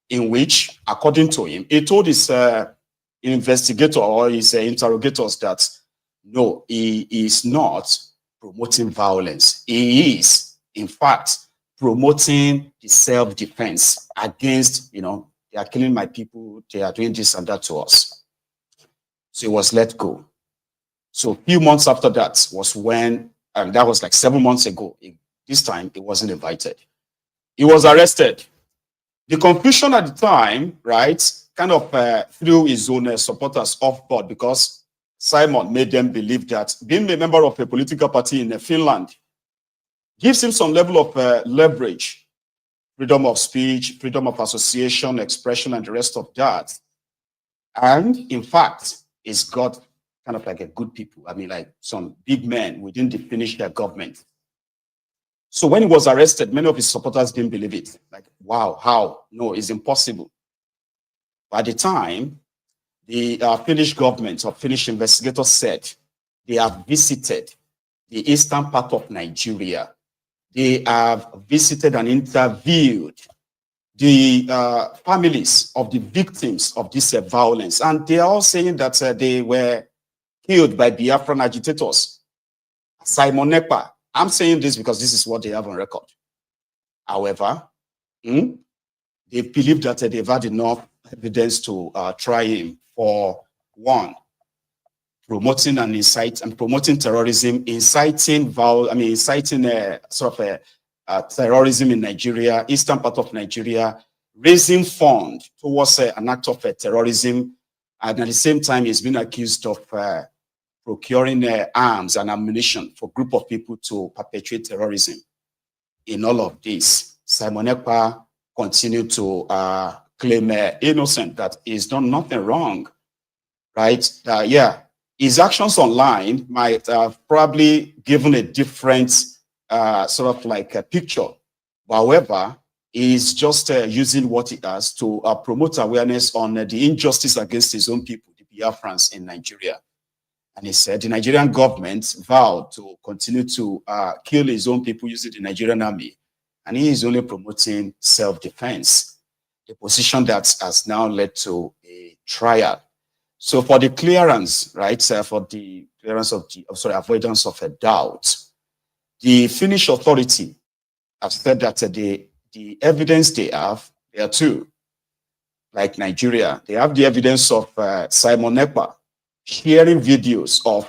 in which, according to him, he told his investigator or his interrogators that, no, he is not promoting violence. He is, in fact, promoting the self-defense against, they are killing my people, they are doing this and that to us. So he was let go. So a few months after that was when, and that was like 7 months ago, this time he wasn't invited. He was arrested. The confusion at the time, right, kind of threw his own supporters off board, because Simon made them believe that being a member of a political party in Finland gives him some level of leverage, freedom of speech, freedom of association, expression, and the rest of that. And in fact, it's got kind of like a good people. I mean, like some big men within the Finnish government. So when he was arrested, many of his supporters didn't believe it. Like, wow, how? No, it's impossible. By the time, the Finnish government or Finnish investigators said they have visited the eastern part of Nigeria. They have visited and interviewed the families of the victims of this violence. And they are all saying that they were killed by Biafran agitators. Simon Ekpa. I'm saying this because this is what they have on record. However, they believe that they've had enough evidence to try him for, one, promoting and promoting terrorism, inciting terrorism in Nigeria, eastern part of Nigeria, raising funds towards an act of terrorism, and at the same time, he's been accused of procuring arms and ammunition for a group of people to perpetuate terrorism. In all of this, Simon Ekpa continued to claim innocent, that he's done nothing wrong, right? His actions online might have probably given a different sort of like a picture. However, is just using what he has to promote awareness on the injustice against his own people, the Biafrans in Nigeria. And he said the Nigerian government vowed to continue to kill his own people using the Nigerian army. And he is only promoting self-defense, the position that has now led to a trial. So for the clearance, right, for the clearance of the, avoidance of a doubt, the Finnish authority have said that the evidence they have, there are two. Like Nigeria, they have the evidence of Simon Ekpa sharing videos of,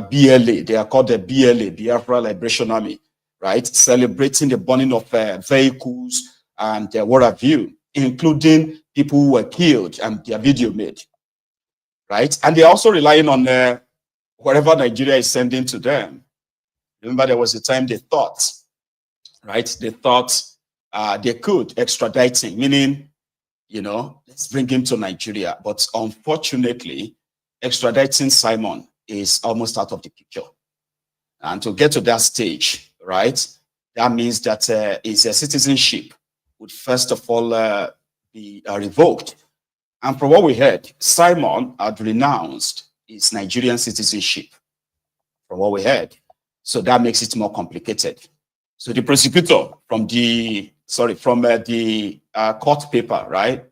BLA. They are called the BLA, Biafra Liberation Army, right? Celebrating the burning of vehicles and what have you, including people who were killed and their video made, right? And they're also relying on whatever Nigeria is sending to them. Remember, there was a time they thought, right? They thought they could extradite him, meaning, let's bring him to Nigeria. But unfortunately, extraditing Simon is almost out of the picture. And to get to that stage, right, that means that his citizenship would first of all be revoked. And from what we heard, Simon had renounced his Nigerian citizenship, from what we heard. So that makes it more complicated. So the prosecutor from the court paper, right,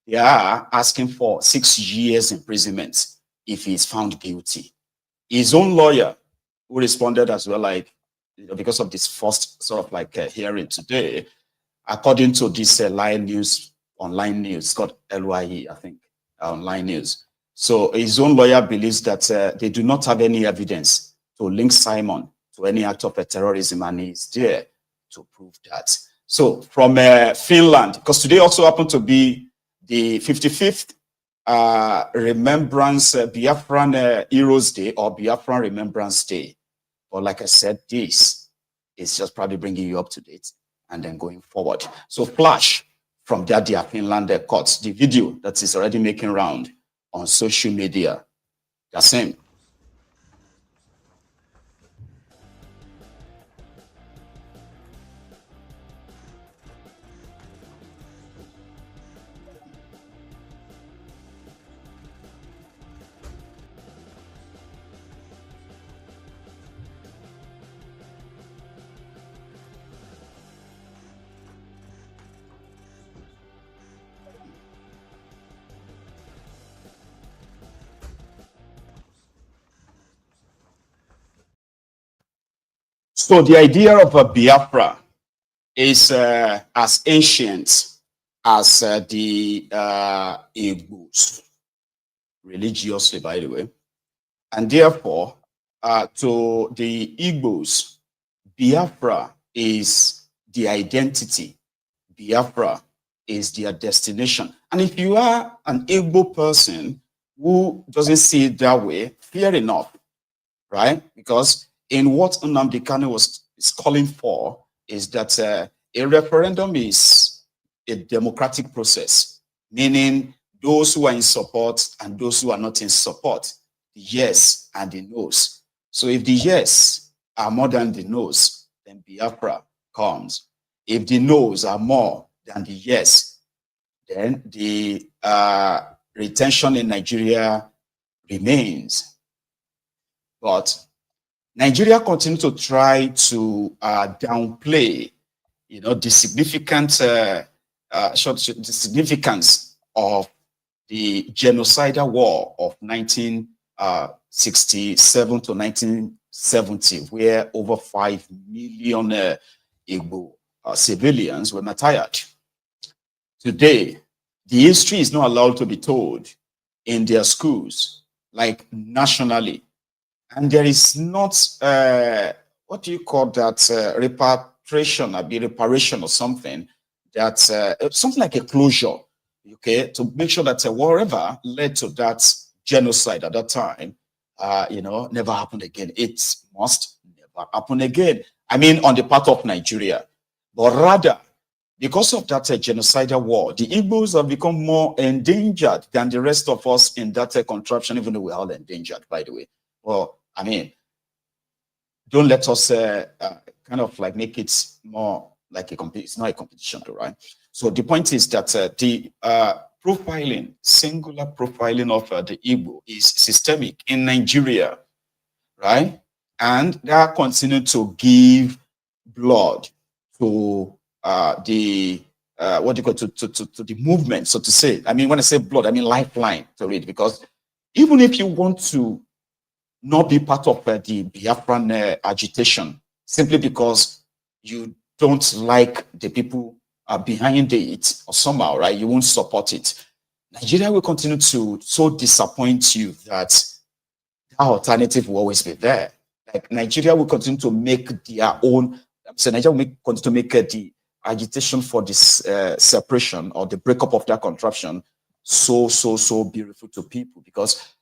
they are asking for 6 years imprisonment if he is found guilty. His own lawyer, who responded as well, like, because of this first hearing today, according to this online news, called LYE, I think, online news. So his own lawyer believes that they do not have any evidence to link Simon to any act of terrorism, and he's there to prove that. So from Finland, because today also happened to be the 55th Remembrance Biafran Heroes Day or Biafran Remembrance Day. But like I said, this is just probably bringing you up to date and then going forward. So flash from that dear Finland courts, the video that is already making round on social media. The same. So the idea of a Biafra is as ancient as the Igbos, religiously, by the way. And therefore, to the Igbos, Biafra is the identity. Biafra is their destination. And if you are an Igbo person who doesn't see it that way, fair enough, right? Because in what Nnamdi Kanu is calling for is that a referendum is a democratic process, meaning those who are in support and those who are not in support, the yes and the no's. So if the yes are more than the no's, then Biafra comes. If the no's are more than the yes, then the retention in Nigeria remains. But Nigeria continues to try to downplay, the significance of the genocidal war of 1967 to 1970, where over 5 million Igbo civilians were martyred. Today, the history is not allowed to be told in their schools, like nationally. And there is not, what do you call that, reparation or something, that something like a closure, okay, to make sure that whatever led to that genocide at that time, never happened again. It must never happen again. I mean, on the part of Nigeria, but rather, because of that genocidal war, the Igbos have become more endangered than the rest of us in that contraption, even though we're all endangered, by the way. Well, I mean, don't let us kind of like make it more like it's not a competition, right? So the point is that the profiling, singular profiling of the Igbo is systemic in Nigeria, right? And they are continuing to give blood to the what do you call to the movement, so to say. I mean, when I say blood, I mean lifeline to it, because even if you want to not be part of the Biafran agitation, simply because you don't like the people behind it or somehow, right? You won't support it. Nigeria will continue to so disappoint you that that alternative will always be there. Like Nigeria will continue to make their own. So Nigeria will continue to make the agitation for this separation or the breakup of that contraption so beautiful to people, because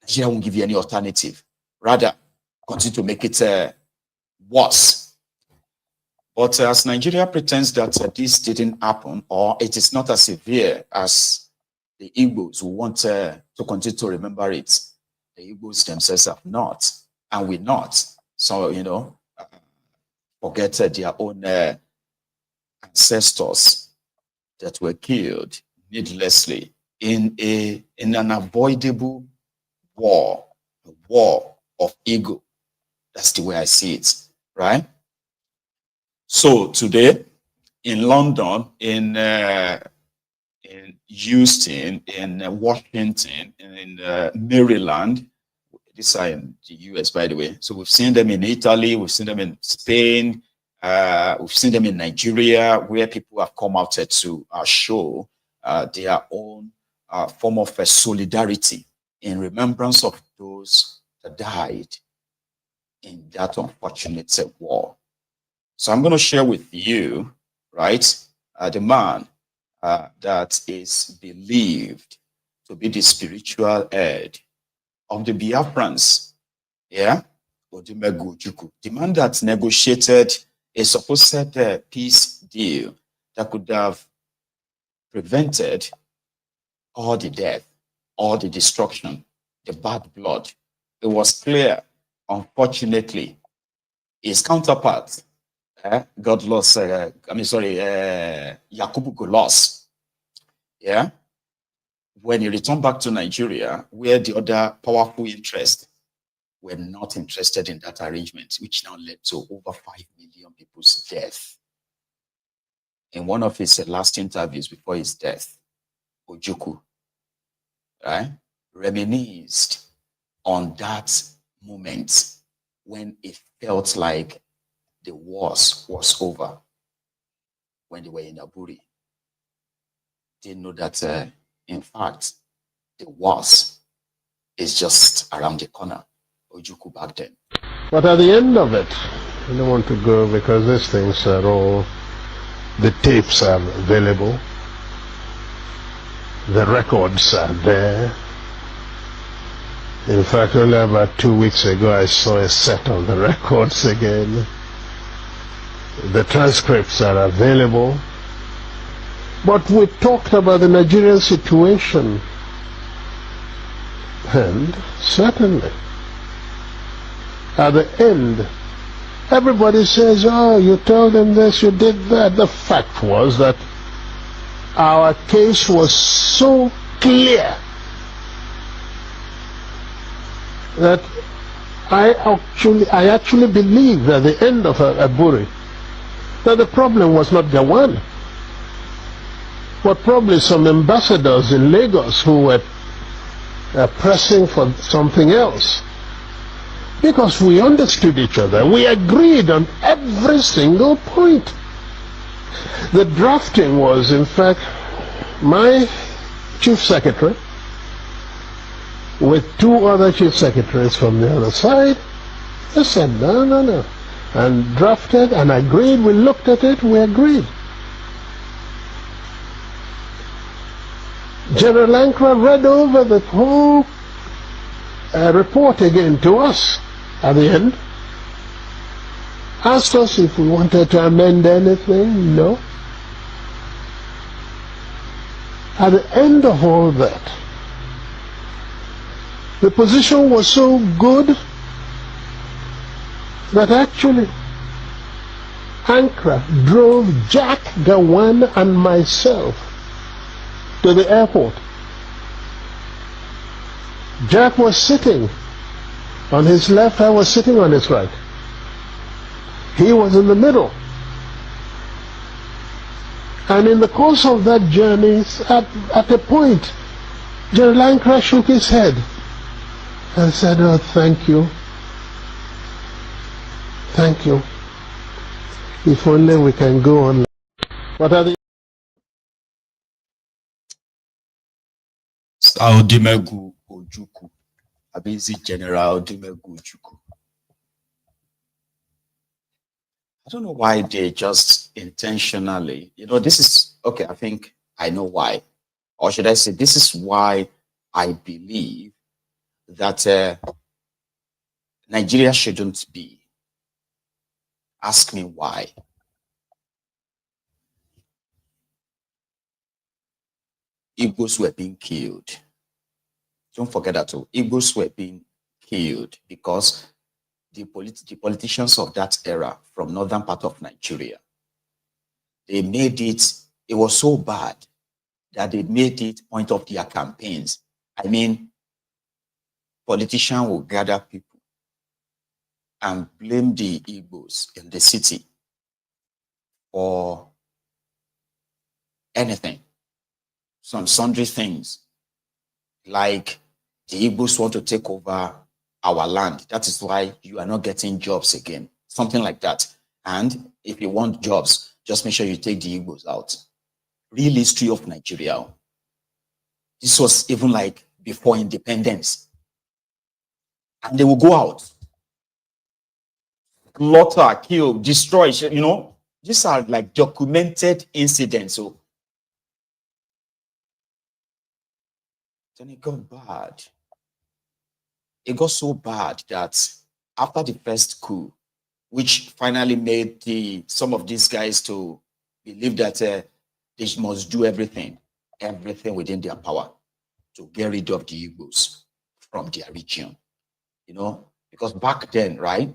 Nigeria won't give you any alternative. Rather, continue to make it worse. But as Nigeria pretends that this didn't happen, or it is not as severe as the Igbos who want to continue to remember it, the Igbos themselves have not, and will not. So, you know, forget their own ancestors that were killed needlessly in an avoidable war, a war of ego. That's the way I see it, right? So today, in London, in Houston, in Washington, in Maryland, these are in the US, by the way. So we've seen them in Italy, we've seen them in Spain, we've seen them in Nigeria, where people have come out to show their own form of solidarity in remembrance of those that died in that unfortunate war. So I'm going to share with you, right, the man that is believed to be the spiritual head of the Biafrans, yeah, the man that negotiated a supposed peace deal that could have prevented all the death, all the destruction, the bad blood. It was clear, unfortunately, his counterpart, Yakubu Golos, yeah, when he returned back to Nigeria, where the other powerful interests were not interested in that arrangement, which now led to over 5 million people's death. In one of his last interviews before his death, Ojukwu, right, reminisced on that moment when it felt like the wars was over, when they were in Aburi. They know that, in fact, the wars is just around the corner. Ojukwu back then. But at the end of it, I don't want to go because these things are all, the tapes are available, the records are there. In fact, only about 2 weeks ago, I saw a set of the records again. The transcripts are available. But we talked about the Nigerian situation. And certainly, at the end, everybody says, oh, you told them this, you did that. The fact was that our case was so clear that I actually believe at the end of Aburi that the problem was not Gawan, but probably some ambassadors in Lagos who were pressing for something else. Because we understood each other. We agreed on every single point. The drafting was, in fact, my chief secretary with 2 other chief secretaries from the other side. They said, no. And drafted and agreed. We looked at it, we agreed. General Ankara read over the whole report again to us at the end. Asked us if we wanted to amend anything. No. At the end of all that, the position was so good that actually Ankara drove Jack, Gawan, and myself to the airport. Jack was sitting on his left, I was sitting on his right. He was in the middle. And in the course of that journey, at a point, General Ankara shook his head and said, "Oh, thank you. Thank you. If only we can go on." What are the Odimegu Ojuku. Abizi General Odimegu Ojuku. I don't know why they just intentionally, this is, okay, I think I know why. Or should I say, this is why I believe that Nigeria shouldn't be. Ask me why. Igbos were being killed. Don't forget that too. Igbos were being killed because the politicians of that era from northern part of Nigeria, they made it was so bad that they made it point of their campaigns. I mean, politicians will gather people and blame the Igbos in the city for anything, some sundry things, like the Igbos want to take over our land. That is why you are not getting jobs again, something like that. And if you want jobs, just make sure you take the Igbos out. Real history of Nigeria. This was even like before independence. And they will go out, slaughter, kill, destroy, these are like documented incidents. So then it got bad. It got so bad that after the first coup, which finally made some of these guys to believe that they must do everything within their power to get rid of the Igbos from their region. Because back then, right,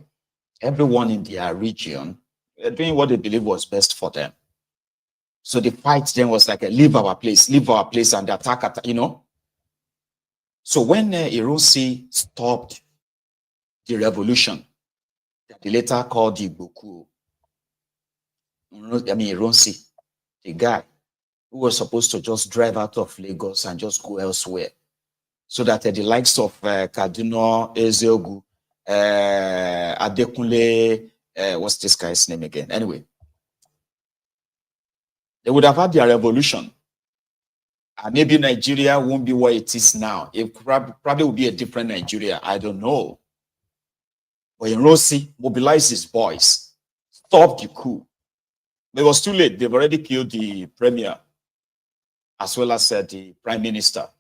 everyone in their region were doing what they believed was best for them. So the fight then was like, leave our place, and attack, So when Ironsi stopped the revolution that they later called the Igbo, Ironsi, the guy who was supposed to just drive out of Lagos and just go elsewhere, so that the likes of Kaduna, Ezeogu, Adekunle, what's this guy's name again? Anyway, they would have had their revolution. And maybe Nigeria won't be what it is now. It probably will be a different Nigeria. I don't know. But Ironsi mobilized his boys, stopped the coup. But it was too late. They've already killed the premier, as well as the prime minister.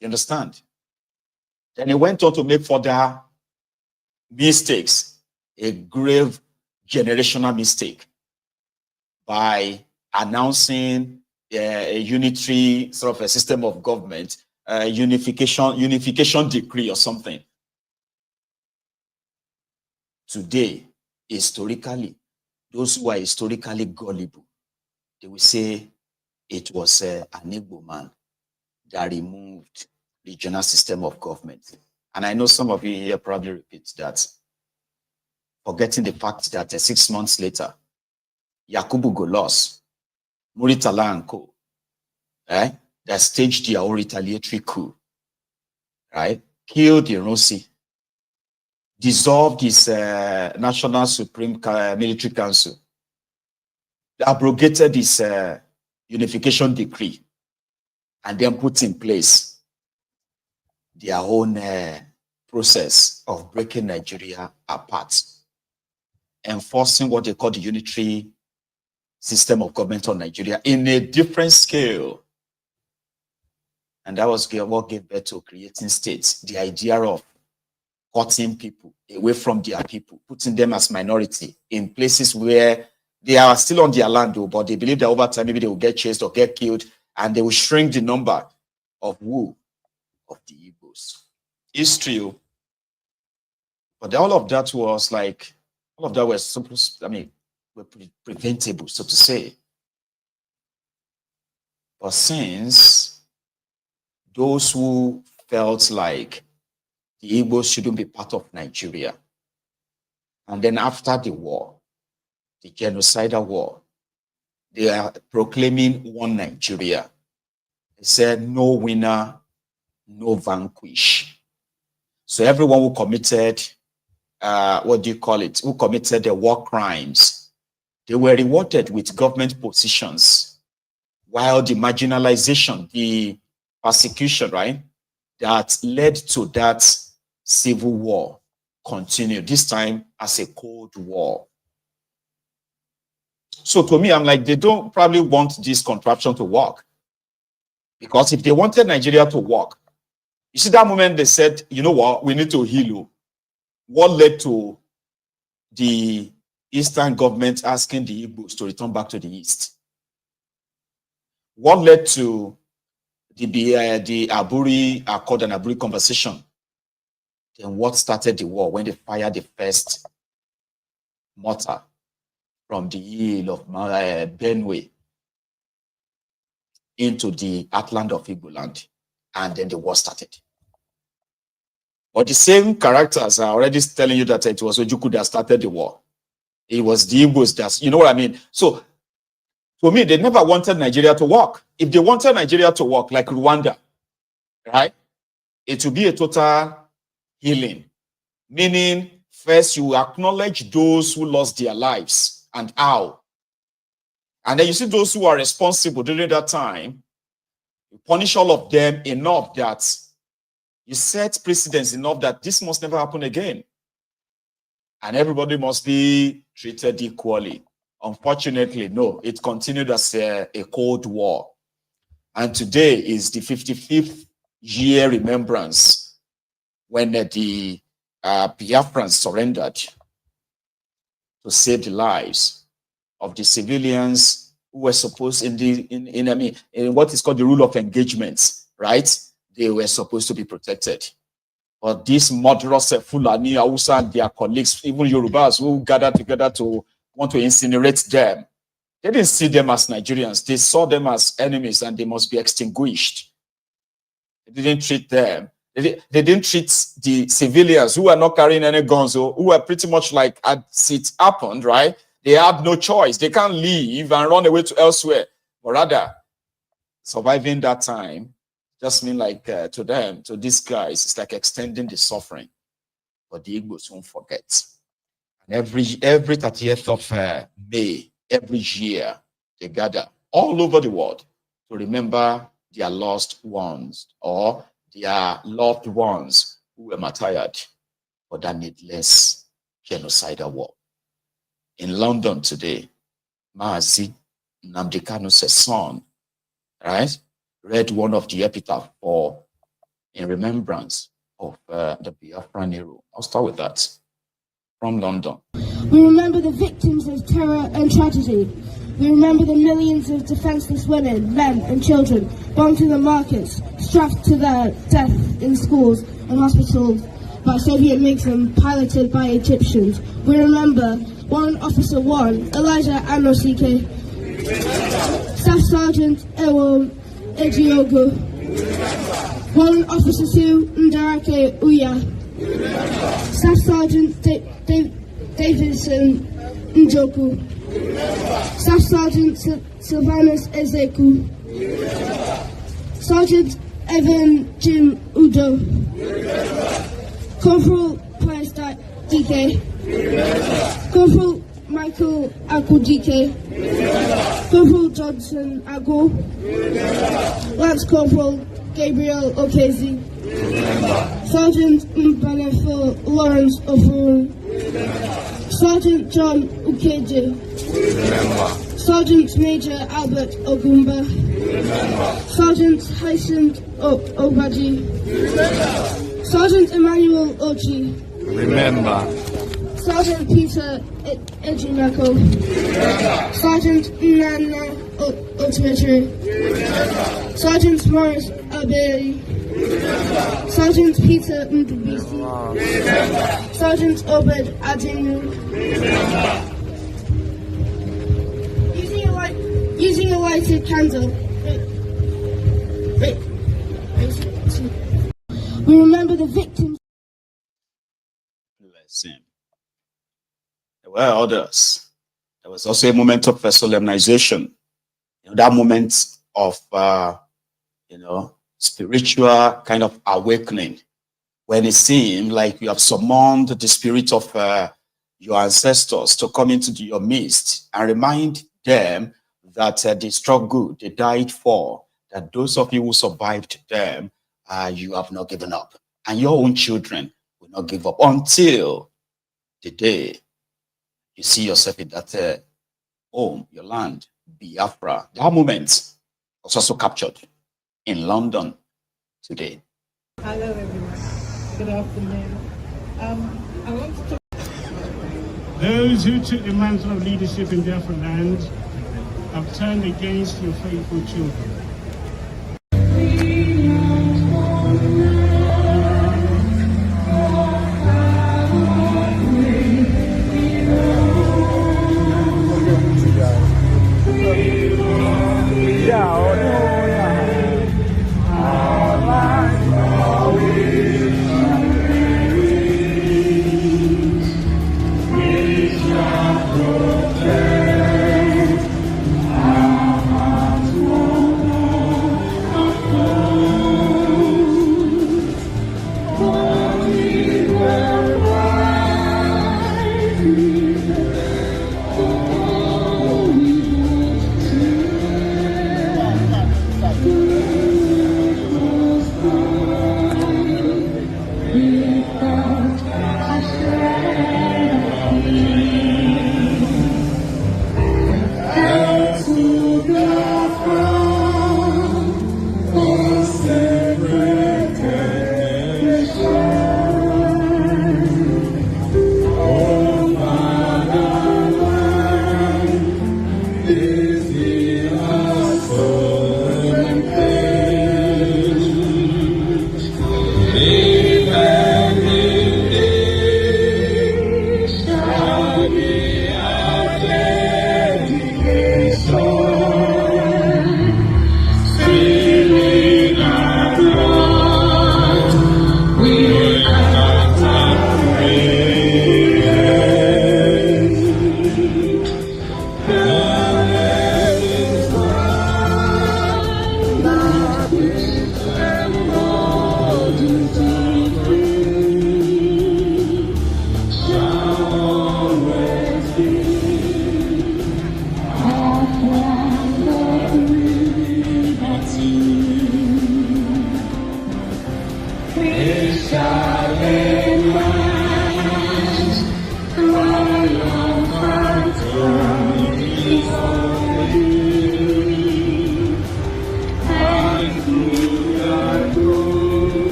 You understand? Then he went on to make further mistakes, a grave generational mistake, by announcing a unitary sort of a system of government, unification decree or something. Today, historically, those who are historically gullible, they will say it was an Igbo man that removed the regional system of government. And I know some of you here probably repeat that, forgetting the fact that 6 months later, Yakubu Golos, Muritala and Co., right, that staged their own retaliatory coup, right, killed Ironsi, dissolved his National Supreme Military Council, abrogated his unification decree, and then put in place their own process of breaking Nigeria apart, enforcing what they call the unitary system of government on Nigeria in a different scale. And that was what gave birth to creating states, the idea of cutting people away from their people, putting them as minority in places where they are still on their land, though, but they believe that over time maybe they will get chased or get killed, and they will shrink the number of the Igbos. It's true. But all of that was like, All of that were were preventable, so to say. But since those who felt like the Igbos shouldn't be part of Nigeria, and then after the war, the genocidal war, they are proclaiming one Nigeria. They said no winner, no vanquish. So everyone who committed, who committed the war crimes, they were rewarded with government positions, while the marginalization, the persecution, right, that led to that civil war continued, this time as a Cold War. So to me, I'm like, they don't probably want this contraption to work. Because if they wanted Nigeria to work, you see that moment they said, you know what, we need to heal you. What led to the Eastern government asking the Igbos to return back to the East? What led to the Aburi Accord and Aburi conversation? Then what started the war when they fired the first mortar from the hill of Benue into the heartland of Igbo land, and then the war started. But the same characters are already telling you that it was Ojukwu that started the war. It was the Igbos that, you know what I mean? So, for me, they never wanted Nigeria to work. If they wanted Nigeria to work, like Rwanda, right, it would be a total healing. Meaning, first you acknowledge those who lost their lives and how. And then you see those who are responsible during that time, you punish all of them enough that you set precedents enough that this must never happen again. And everybody must be treated equally. Unfortunately, no, it continued as a Cold War. And today is the 55th year remembrance when the Biafrans surrendered to save the lives of the civilians who were supposed in what is called the rule of engagements, right? They were supposed to be protected. But these murderous Fulani, Hausa, and their colleagues, even Yorubas who gathered together to want to incinerate them, they didn't see them as Nigerians. They saw them as enemies and they must be extinguished. They didn't treat them. They didn't treat the civilians who were not carrying any guns, or who were pretty much like, as it happened, right? They had no choice. They can't leave and run away to elsewhere. But rather, surviving that time just mean like to them, to these guys, it's like extending the suffering. But the Igbos won't forget. And every 30th of May, every year, they gather all over the world to remember their lost ones or their loved ones who were martyred for that needless genocidal war. In London today, Mazi Nnamdi Kanu's son, right, read one of the epitaph in remembrance of the Biafran hero. I'll start with that. From London. We remember the victims of terror and tragedy. We remember the millions of defenseless women, men and children bound to the markets, strapped to their death in schools and hospitals by Soviet MiGs and piloted by Egyptians. We remember Warrant Officer 1, Elijah Anosike, Staff Sergeant Ewo Ejiogo, Warrant Officer 2, Ndarake Uya, Staff Sergeant Davidson Njoku, Staff Sergeant Sylvanus Ezeku, Sergeant Evan Jim Udo, Corporal Pius DK, Corporal Michael Akudike, Corporal Johnson Ago, Lance Corporal Gabriel Okezi, Sergeant Mbanefo Lawrence Ofuru, Sergeant John Ukeje, Sergeant Major Albert Ogumba, Sergeant Hyacinth Obaji, Sergeant Emmanuel Ochi, Sergeant Peter Ejimako, Sergeant Nana Otuetre, Sergeant Morris Aberi, Sergeant Peter Ndubisi, Sergeant Obed Adenu, using a lighted candle. We remember the victims. Bless him. There were others. There was also a moment of solemnization. That moment of, spiritual kind of awakening, when it seemed like you have summoned the spirit of your ancestors to come into your midst and remind them that they struck good, they died for, that those of you who survived them, you have not given up. And your own children will not give up until the day you see yourself in that home, your land, Biafra. That moment was also captured in London today. Hello everyone. Good afternoon. I want to talk. Those who took the mantle of leadership in Biafra land have turned against your faithful children.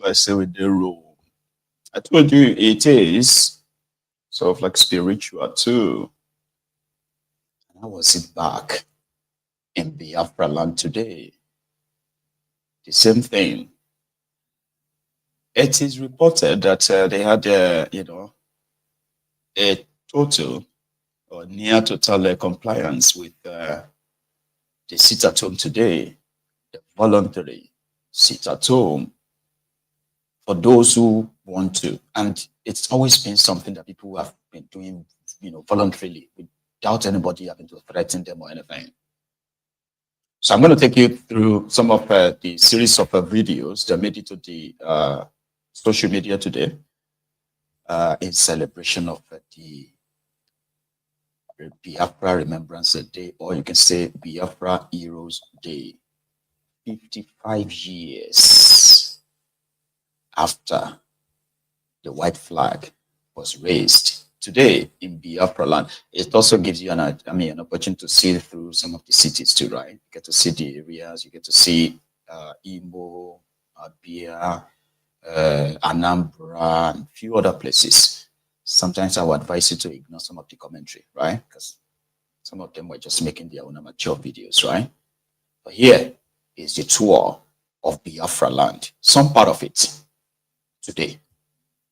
I say with the rule. I told you it is sort of like spiritual too. And how was it back in Biafra land today? The same thing. It is reported that they had, a total or near total compliance with the sit at home today, the voluntary sit at home for those who want to. And it's always been something that people have been doing, voluntarily without anybody having to threaten them or anything. So I'm going to take you through some of the series of videos that made it to the social media today in celebration of the Biafra Remembrance Day, or you can say Biafra Heroes Day. 55 years after the white flag was raised today in Biafra land. It also gives you an opportunity to see through some of the cities too, right? You get to see the areas, you get to see Imo, Abia, Anambra, and a few other places. Sometimes I would advise you to ignore some of the commentary, right? Because some of them were just making their own amateur videos, right? But here is the tour of Biafra land. Some part of it today.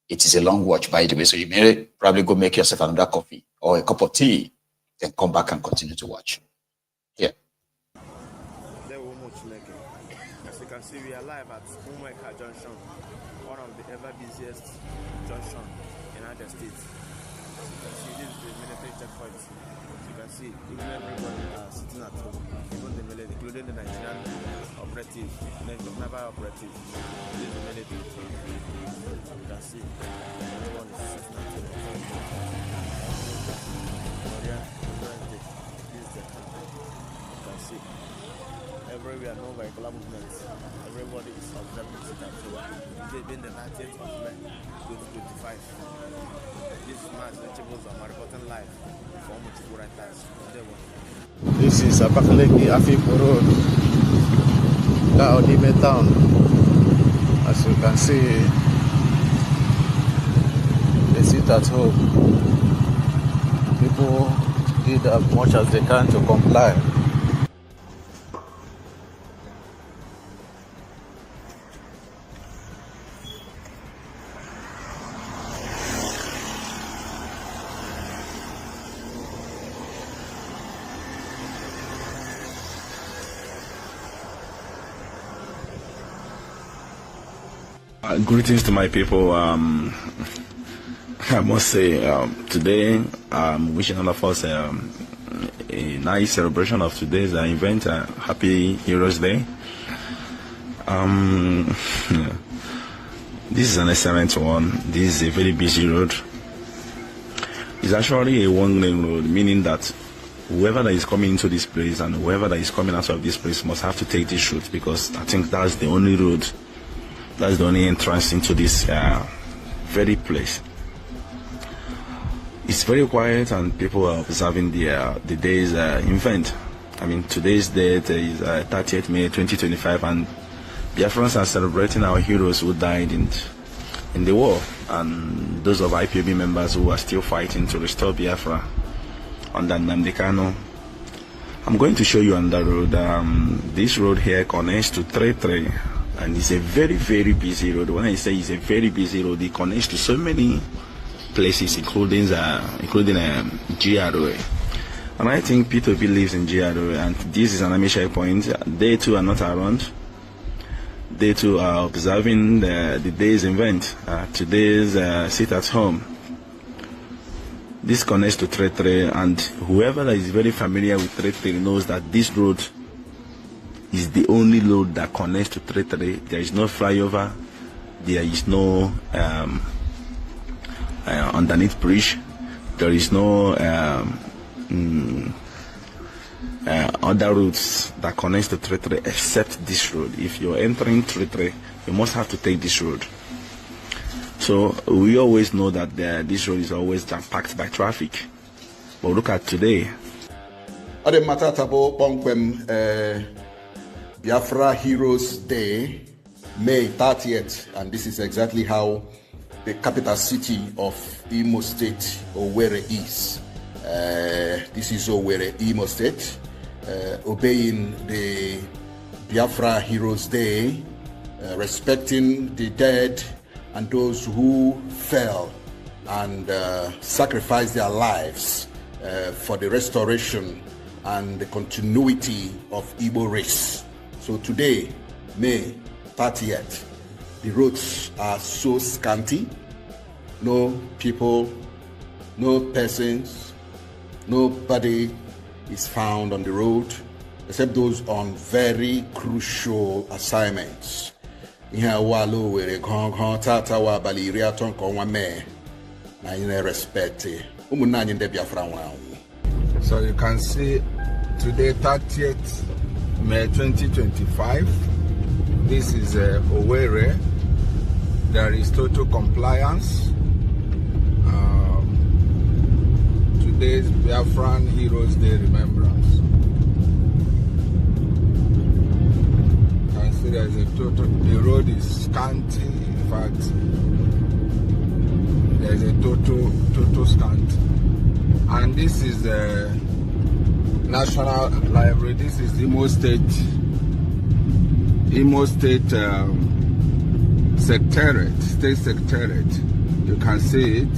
It is a long watch, by the way, so you may probably go make yourself another coffee or a cup of tea, then come back and continue to watch. Yeah. As you can see, we are live at Omoyele Junction, one of the ever busiest junction in the United States. As you can see, this is the military checkpoint. As you can see, even everybody sitting at home, even the military, including the Nigerian operative, naval operative. This is the military. You can see everyone is sitting at home. This is the country. You can see everywhere, no vehicular movements. Everybody is observing it at home. This being the 19th of May 2025. This is Mass Vegetables on my reporting live for multiple writers. This is Abakaliki Afikpo Road, Gaodime Town. As you can see, they sit at home. People did as much as they can to comply. Greetings to my people. I must say, today I'm wishing all of us a nice celebration of today's event. Happy Heroes Day. This is an excellent one. This is a very busy road. It's actually a one-lane road, meaning that whoever that is coming into this place and whoever that is coming out of this place must have to take this route, because I think that's the only road. That's the only entrance into this very place. It's very quiet and people are observing the day's event. I mean, today's date is 30th May 2025, and Biafrans are celebrating our heroes who died in the war, and those of IPOB members who are still fighting to restore Biafra under Nnamdi Kanu. I'm going to show you on the road. This road here connects to 33. And it's a very, very busy road. When I say it's a very busy road, it connects to so many places, including GROA. And I think P2P lives in GROA, and this is an army checkpoint. They too are not around. They too are observing the day's event, today's sit at home. This connects to 33, and whoever is very familiar with 33 knows that this road is the only road that connects to 33. There is no flyover, there is no underneath bridge, there is no other routes that connects to 33 except this road. If you're entering 33, you must have to take this road. So we always know that this road is always jam-packed by traffic. But look at today. Biafra Heroes Day, May 30th, and this is exactly how the capital city of Imo State, Owerri, is. This is Owerri, Imo State, obeying the Biafra Heroes Day, respecting the dead and those who fell and sacrificed their lives for the restoration and the continuity of Igbo race. So today, May 30th, the roads are so scanty, no people, no persons, nobody is found on the road except those on very crucial assignments. So you can see today, 30th May 2025, this is Owerri. There is total compliance. today's Biafran Heroes Day remembrance. You can see there's a total, the road is scanty. In fact, there's a total scant. And this is the National Library. This is Imo State Secretariat, State Secretariat. You can see it.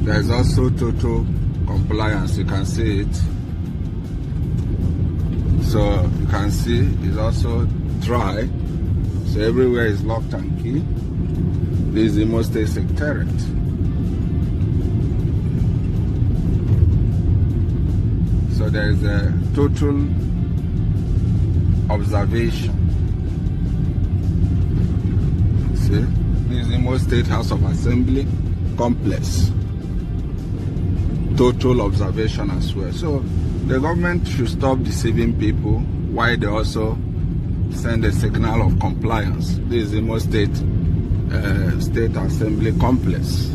There's also total compliance. You can see it. So you can see it's also dry. So everywhere is locked and key. This is Imo State Secretariat. So there is a total observation. See, this is Imo State House of Assembly complex. Total observation as well. So the government should stop deceiving people while they also send a signal of compliance. This is Imo State State Assembly complex.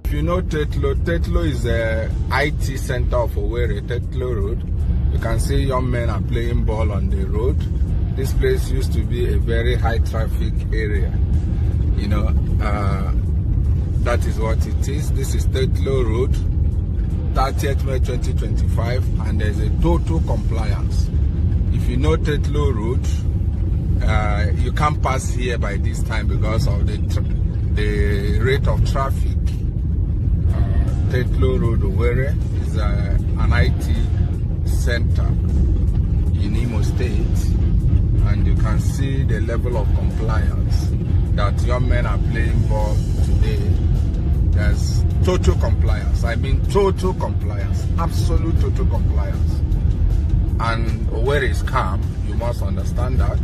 If you know Tetlo is a IT center of Owerri, Tetlo Road. You can see young men are playing ball on the road. This place used to be a very high traffic area. You know, that is what it is. This is Tetlo Road, 30th May 2025, and there's a total compliance. If you know Tetlo Road, you can't pass here by this time because of the rate of traffic. Tetlo Road, Owerri, is an IT center in Imo State, and you can see the level of compliance that young men are playing ball today. There's total compliance. I mean total compliance, absolute total compliance. And Owerri is calm. You must understand that.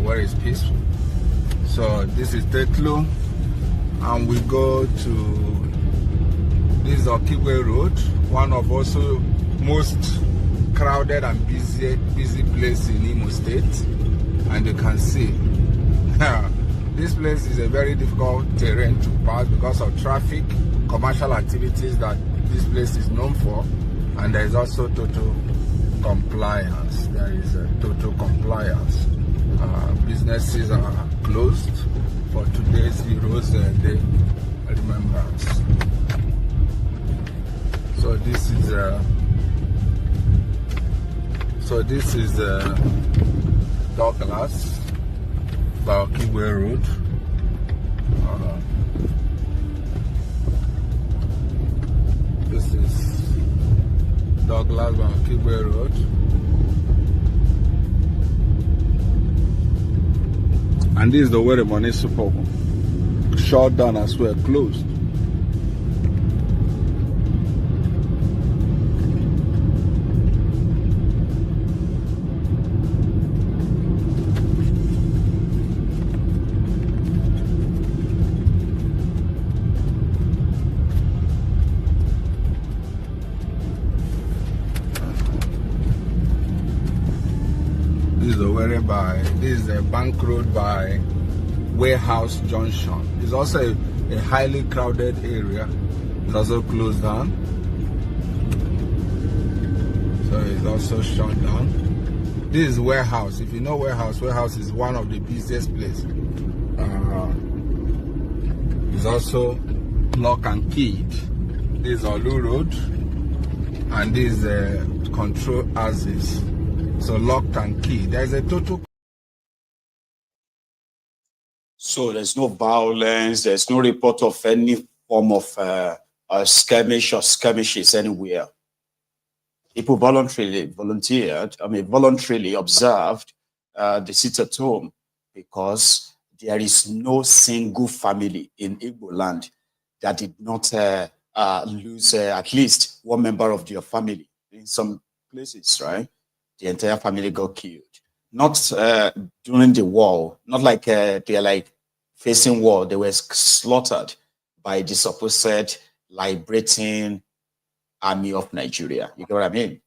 Owerri is peaceful. So this is Tetlo, and we go to this is Okigwe Road, one of also most crowded and busy place in Imo State. And you can see this place is a very difficult terrain to pass because of traffic, commercial activities that this place is known for, and there is also total compliance. There is a total compliance. Businesses are closed for today's Heroes Day remembrance. So this is Douglas, Baokigwe Road. This is Douglas, Baokigwe Road. And this is the Werey Municipal. Shut down as well, closed. This is a bank road by Warehouse Junction. It's also a highly crowded area. It's also closed down. So it's also shut down. This is Warehouse. If you know Warehouse, Warehouse is one of the busiest places. It's also lock and keyed. This is Olu Road, and this is control axis. So locked and key. There's a total. So there's no violence. There's no report of any form of skirmish or skirmishes anywhere. People voluntarily observed the sit at home because there is no single family in Igbo land that did not lose at least one member of their family. In some places, right? The entire family got killed. Not during the war, not like they're like facing war. They were slaughtered by the supposed liberating army of Nigeria. You get what I mean?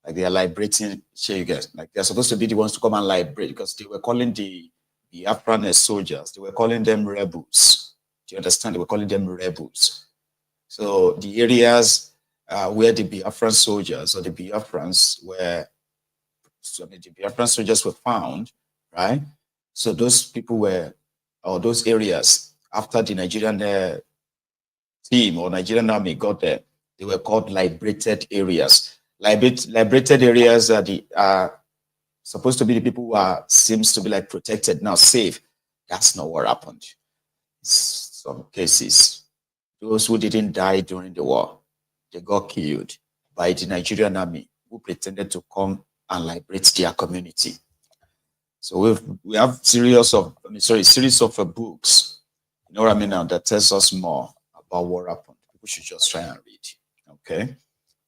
Like they are liberating, you guys. Like they're supposed to be the ones to come and liberate because they were calling the Biafran soldiers, they were calling them rebels. Do you understand? They were calling them rebels. So the areas where the Biafran soldiers or the Biafrans were, so the Biafran soldiers were found, right? So those people were, or those areas, after the Nigerian team or Nigerian army got there, they were called liberated areas. Liberated areas are supposed to be the people who are, seems to be like protected now, safe. That's not what happened. Some cases, those who didn't die during the war, they got killed by the Nigerian army who pretended to come and liberate their community. So we have series of books, you know what I mean now, that tells us more about what happened. People should just try and read. Okay.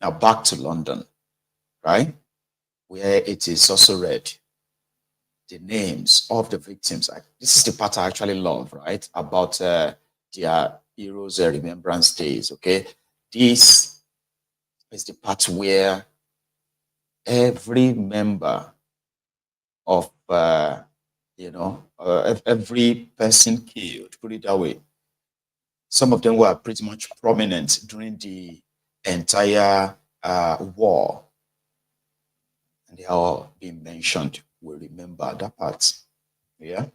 Now back to London, right? Where it is also read the names of the victims. This is the part I actually love, right? About their heroes' remembrance days. Okay. This is the part where every member of every person killed, put it that way. Some of them were pretty much prominent during the entire war. And they are all being mentioned. We remember that part. Yeah.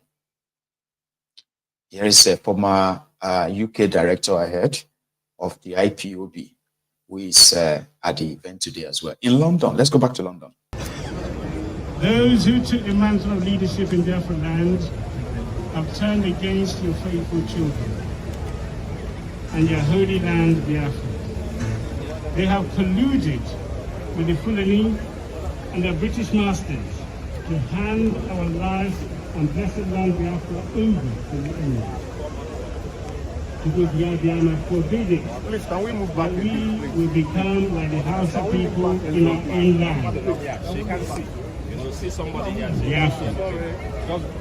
Here is a former UK director ahead of the IPOB, who is at the event today as well. In London, let's go back to London. Those who took the mantle of leadership in Biafra land have turned against your faithful children and your holy land, Biafra. They have colluded with the Fulani and their British masters to hand our life and blessed land Biafra over to the enemy. Because Biafra forbid it, that we will become like the Hausa people in our own land. Biafra,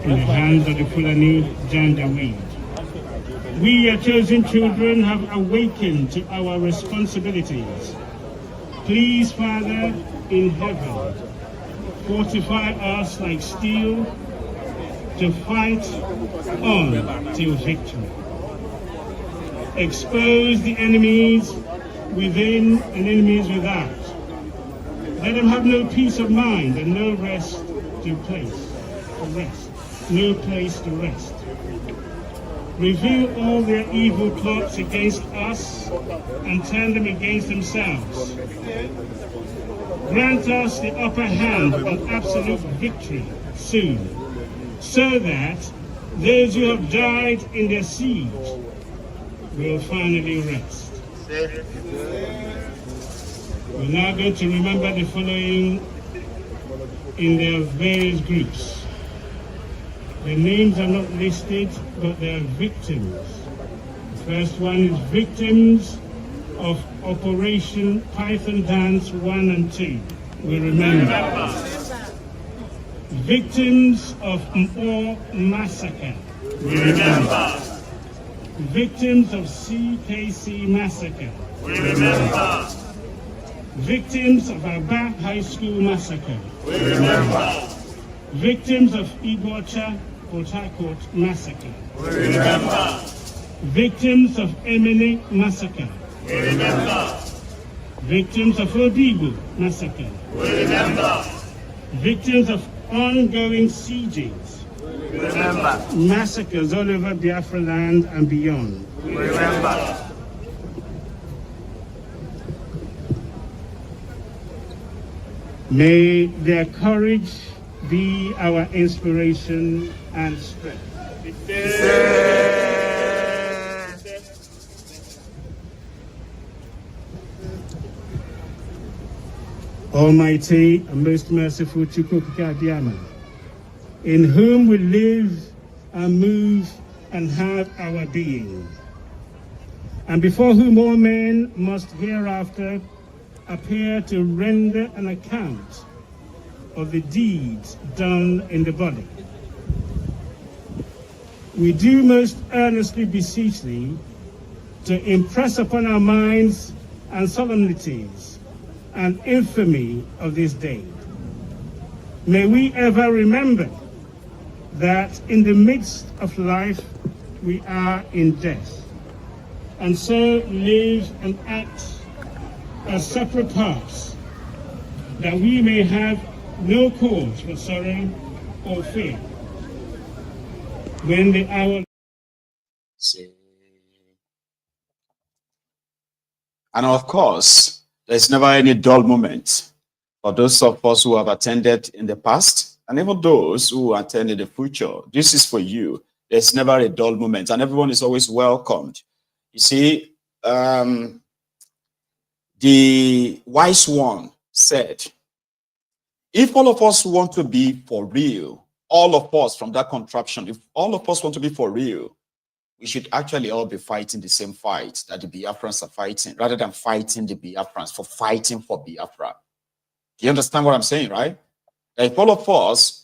in the hands of the Fulani Janjaweed. We, your chosen children, have awakened to our responsibilities. Please, Father in heaven, fortify us like steel to fight on till victory. Expose the enemies within and enemies without. Let them have no peace of mind and no rest to rest. No place to rest. Reveal all their evil plots against us and turn them against themselves. Grant us the upper hand and absolute victory soon, so that those who have died in their siege will finally rest. We're now going to remember the following in their various groups. Their names are not listed, but they are victims. The first one is victims of Operation Python Dance 1 and 2. We remember. Victims of Mpo Massacre. We remember. Victims of CKC Massacre. We remember. Victims of Aba High School Massacre. We remember. Victims of Ibocha Port Harcourt Massacre. We remember. Victims of Emene Massacre. We remember. Victims of Odibo Massacre. We remember. Victims of ongoing sieges. We remember. Massacres all over Biafra land and beyond. We remember. May their courage be our inspiration and strength. Almighty and most merciful Chukwukadiyama, in whom we live and move and have our being, and before whom all men must hereafter appear to render an account of the deeds done in the body. We do most earnestly beseech thee to impress upon our minds and solemnities and infamy of this day. May we ever remember that in the midst of life we are in death, and so live and act as separate parts, that we may have no cause for sorrow or fear when the hour. And of course, there's never any dull moment for those of us who have attended in the past, and even those who attend in the future. This is for you. There's never a dull moment, and everyone is always welcomed. You see, the wise one said, if all of us want to be for real, all of us from that contraption, if all of us want to be for real, we should actually all be fighting the same fight that the Biafrans are fighting, rather than fighting the Biafrans for fighting for Biafra. Do you understand what I'm saying, right? That if all of us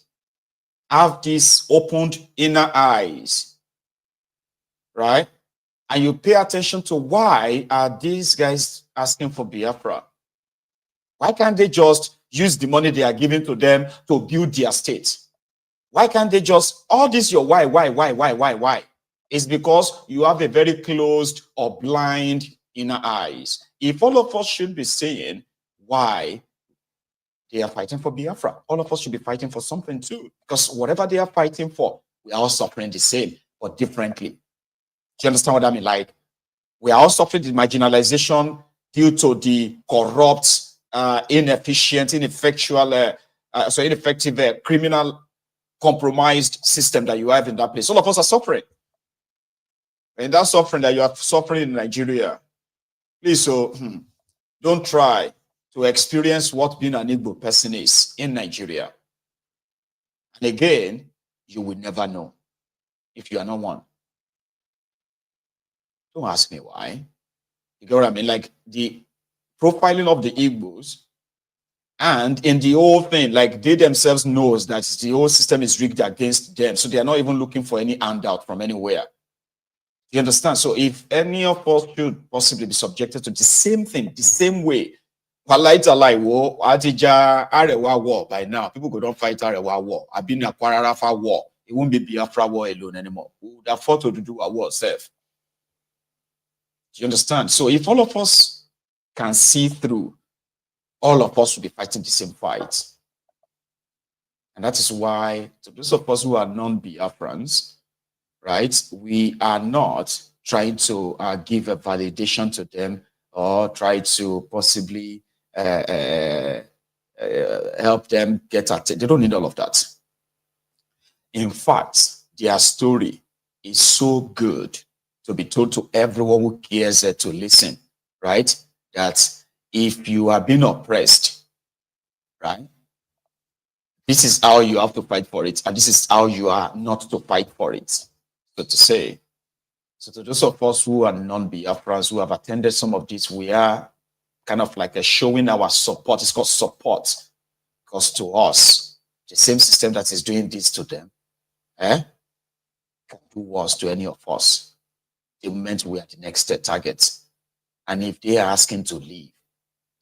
have these opened inner eyes, right, and you pay attention to why are these guys asking for Biafra? Why can't they just use the money they are giving to them to build their state? Why can't they just, all this your why? It's because you have a very closed or blind inner eyes. If all of us should be saying why they are fighting for Biafra, all of us should be fighting for something too. Because whatever they are fighting for, we are all suffering the same, but differently. Do you understand what I mean? Like, we are all suffering the marginalization due to the corrupt, inefficient, ineffective, criminal, compromised system that you have in that place. All of us are suffering. And that suffering that you are suffering in Nigeria, please, don't try to experience what being an Igbo person is in Nigeria. And again, you will never know if you are not one. Don't ask me why. You get what I mean? Like the profiling of the Igbos, and in the whole thing, like they themselves knows that the whole system is rigged against them. So they are not even looking for any handout from anywhere. You understand? So if any of us should possibly be subjected to the same thing, the same way, by now, people go don't fight Arewa war. I've been a Kwararafa war. It won't be Biafra war alone anymore. We would have fought to do a war itself. Do you understand? So if all of us can see through, all of us will be fighting the same fight. And that is why, to those of us who are non-Biafrans, right, we are not trying to give a validation to them or try to possibly help them get at it. They don't need all of that. In fact, their story is so good to be told to everyone who cares to listen, right? That if you are being oppressed, right, this is how you have to fight for it, and this is how you are not to fight for it, so to say. So to those of us who are non-Biafrans, who have attended some of this, we are kind of like showing our support. It's called support, because to us, the same system that is doing this to them, can do worse to any of us. The moment we are the next target. And if they are asking to leave,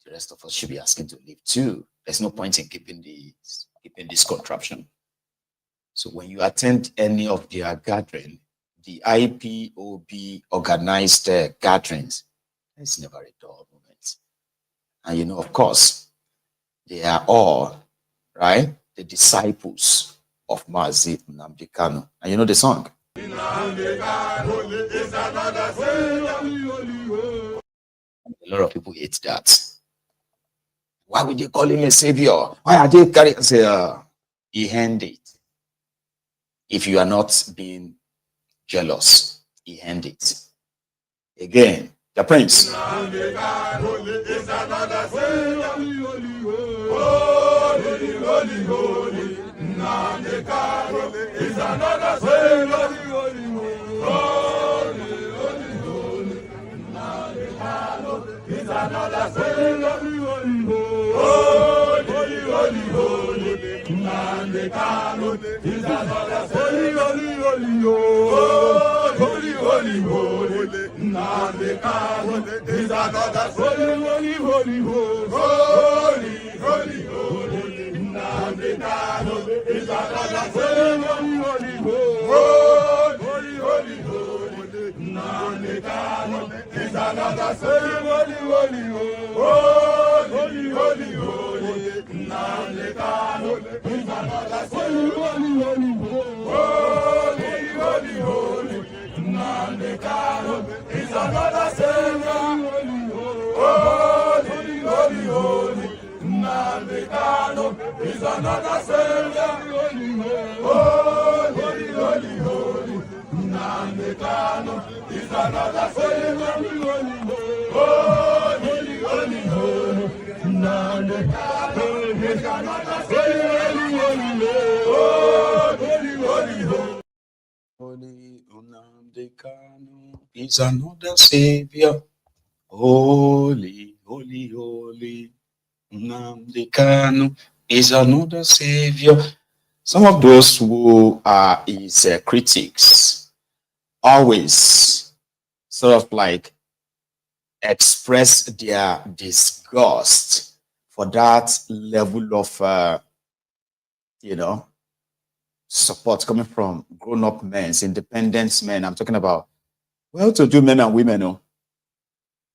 the rest of us should be asking to leave too. There's no point in keeping this contraption. So when you attend any of their gathering, the IPOB organized gatherings, it's never a dull moment. And you know, of course, they are all, right, the disciples of Mazi Nnamdi Kanu. And you know the song? A lot of people hate that. Why would they call him a savior? Why are they carrying? He handed it. If you are not being jealous, he handed it. Again, the prince. is another saying, holy, holy, holy, holy, holy. Nnamdi Kanu is another saying, holy, holy, holy, holy, holy. Nnamdi Kanu is another saying, holy, holy, holy, holy. Nnamdi Kanu is another saying, holy, holy, holy, holy. Nnamdi Kanu is another saying, holy, holy, holy, holy, holy. Nnamdi Kanu is another saying, holy, holy, holy, holy. Holy Nnamdi Kanu is another savior. Holy, holy, holy. Nnamdi Kanu is another savior. Some of those who are his critics always sort of like express their disgust for that level of, support coming from grown-up men, independent men. I'm talking about well-to-do men and women who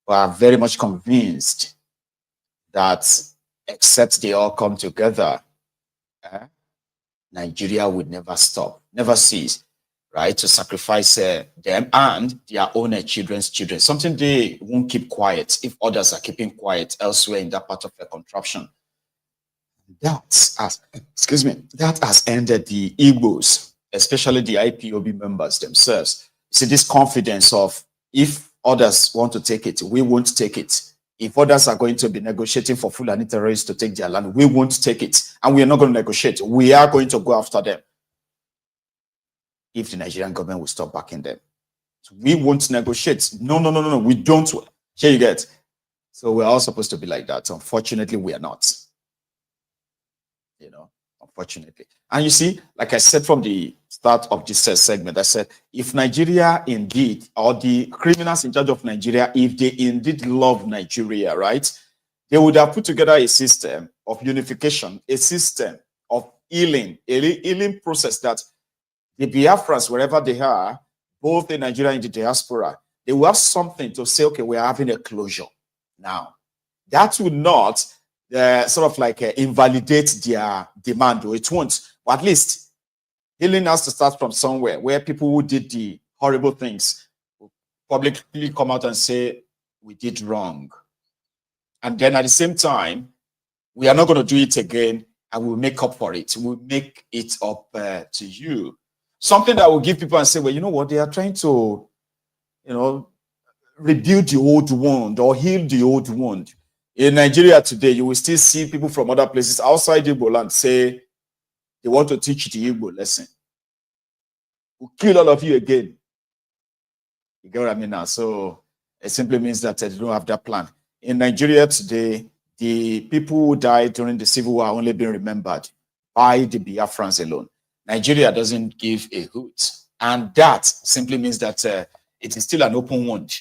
are very much convinced that except they all come together, Nigeria would never stop, never cease, right, to sacrifice them and their own children's children. Something they won't keep quiet if others are keeping quiet elsewhere in that part of the contraption. That has ended the Igbos, especially the IPOB members themselves. See this confidence of if others want to take it, we won't take it. If others are going to be negotiating for Fulani terrorists to take their land, we won't take it. And we are not going to negotiate. We are going to go after them. If the Nigerian government will stop backing them. So we won't negotiate. No. We don't. Here you get. So we're all supposed to be like that. Unfortunately, we are not. Unfortunately. And you see, like I said from the start of this segment, I said, if Nigeria indeed, or the criminals in charge of Nigeria, if they indeed love Nigeria, right, they would have put together a system of unification, a system of healing, a healing process that the Biafrans, wherever they are, both in Nigeria and the diaspora, they will have something to say, okay, we're having a closure now. That would not sort of like invalidate their demand, or it won't. But at least healing has to start from somewhere where people who did the horrible things will publicly come out and say, we did wrong. And then at the same time, we are not going to do it again, and we'll make up for it. We'll make it up to you. Something that will give people and say, well, you know what, they are trying to, rebuild the old wound or heal the old wound. In Nigeria today, you will still see people from other places outside Igbo land say they want to teach the Igbo lesson. We'll kill all of you again. You get what I mean now? So it simply means that they don't have that plan. In Nigeria today, the people who died during the civil war are only being remembered by the Biafrans alone. Nigeria doesn't give a hoot. And that simply means that it is still an open wound.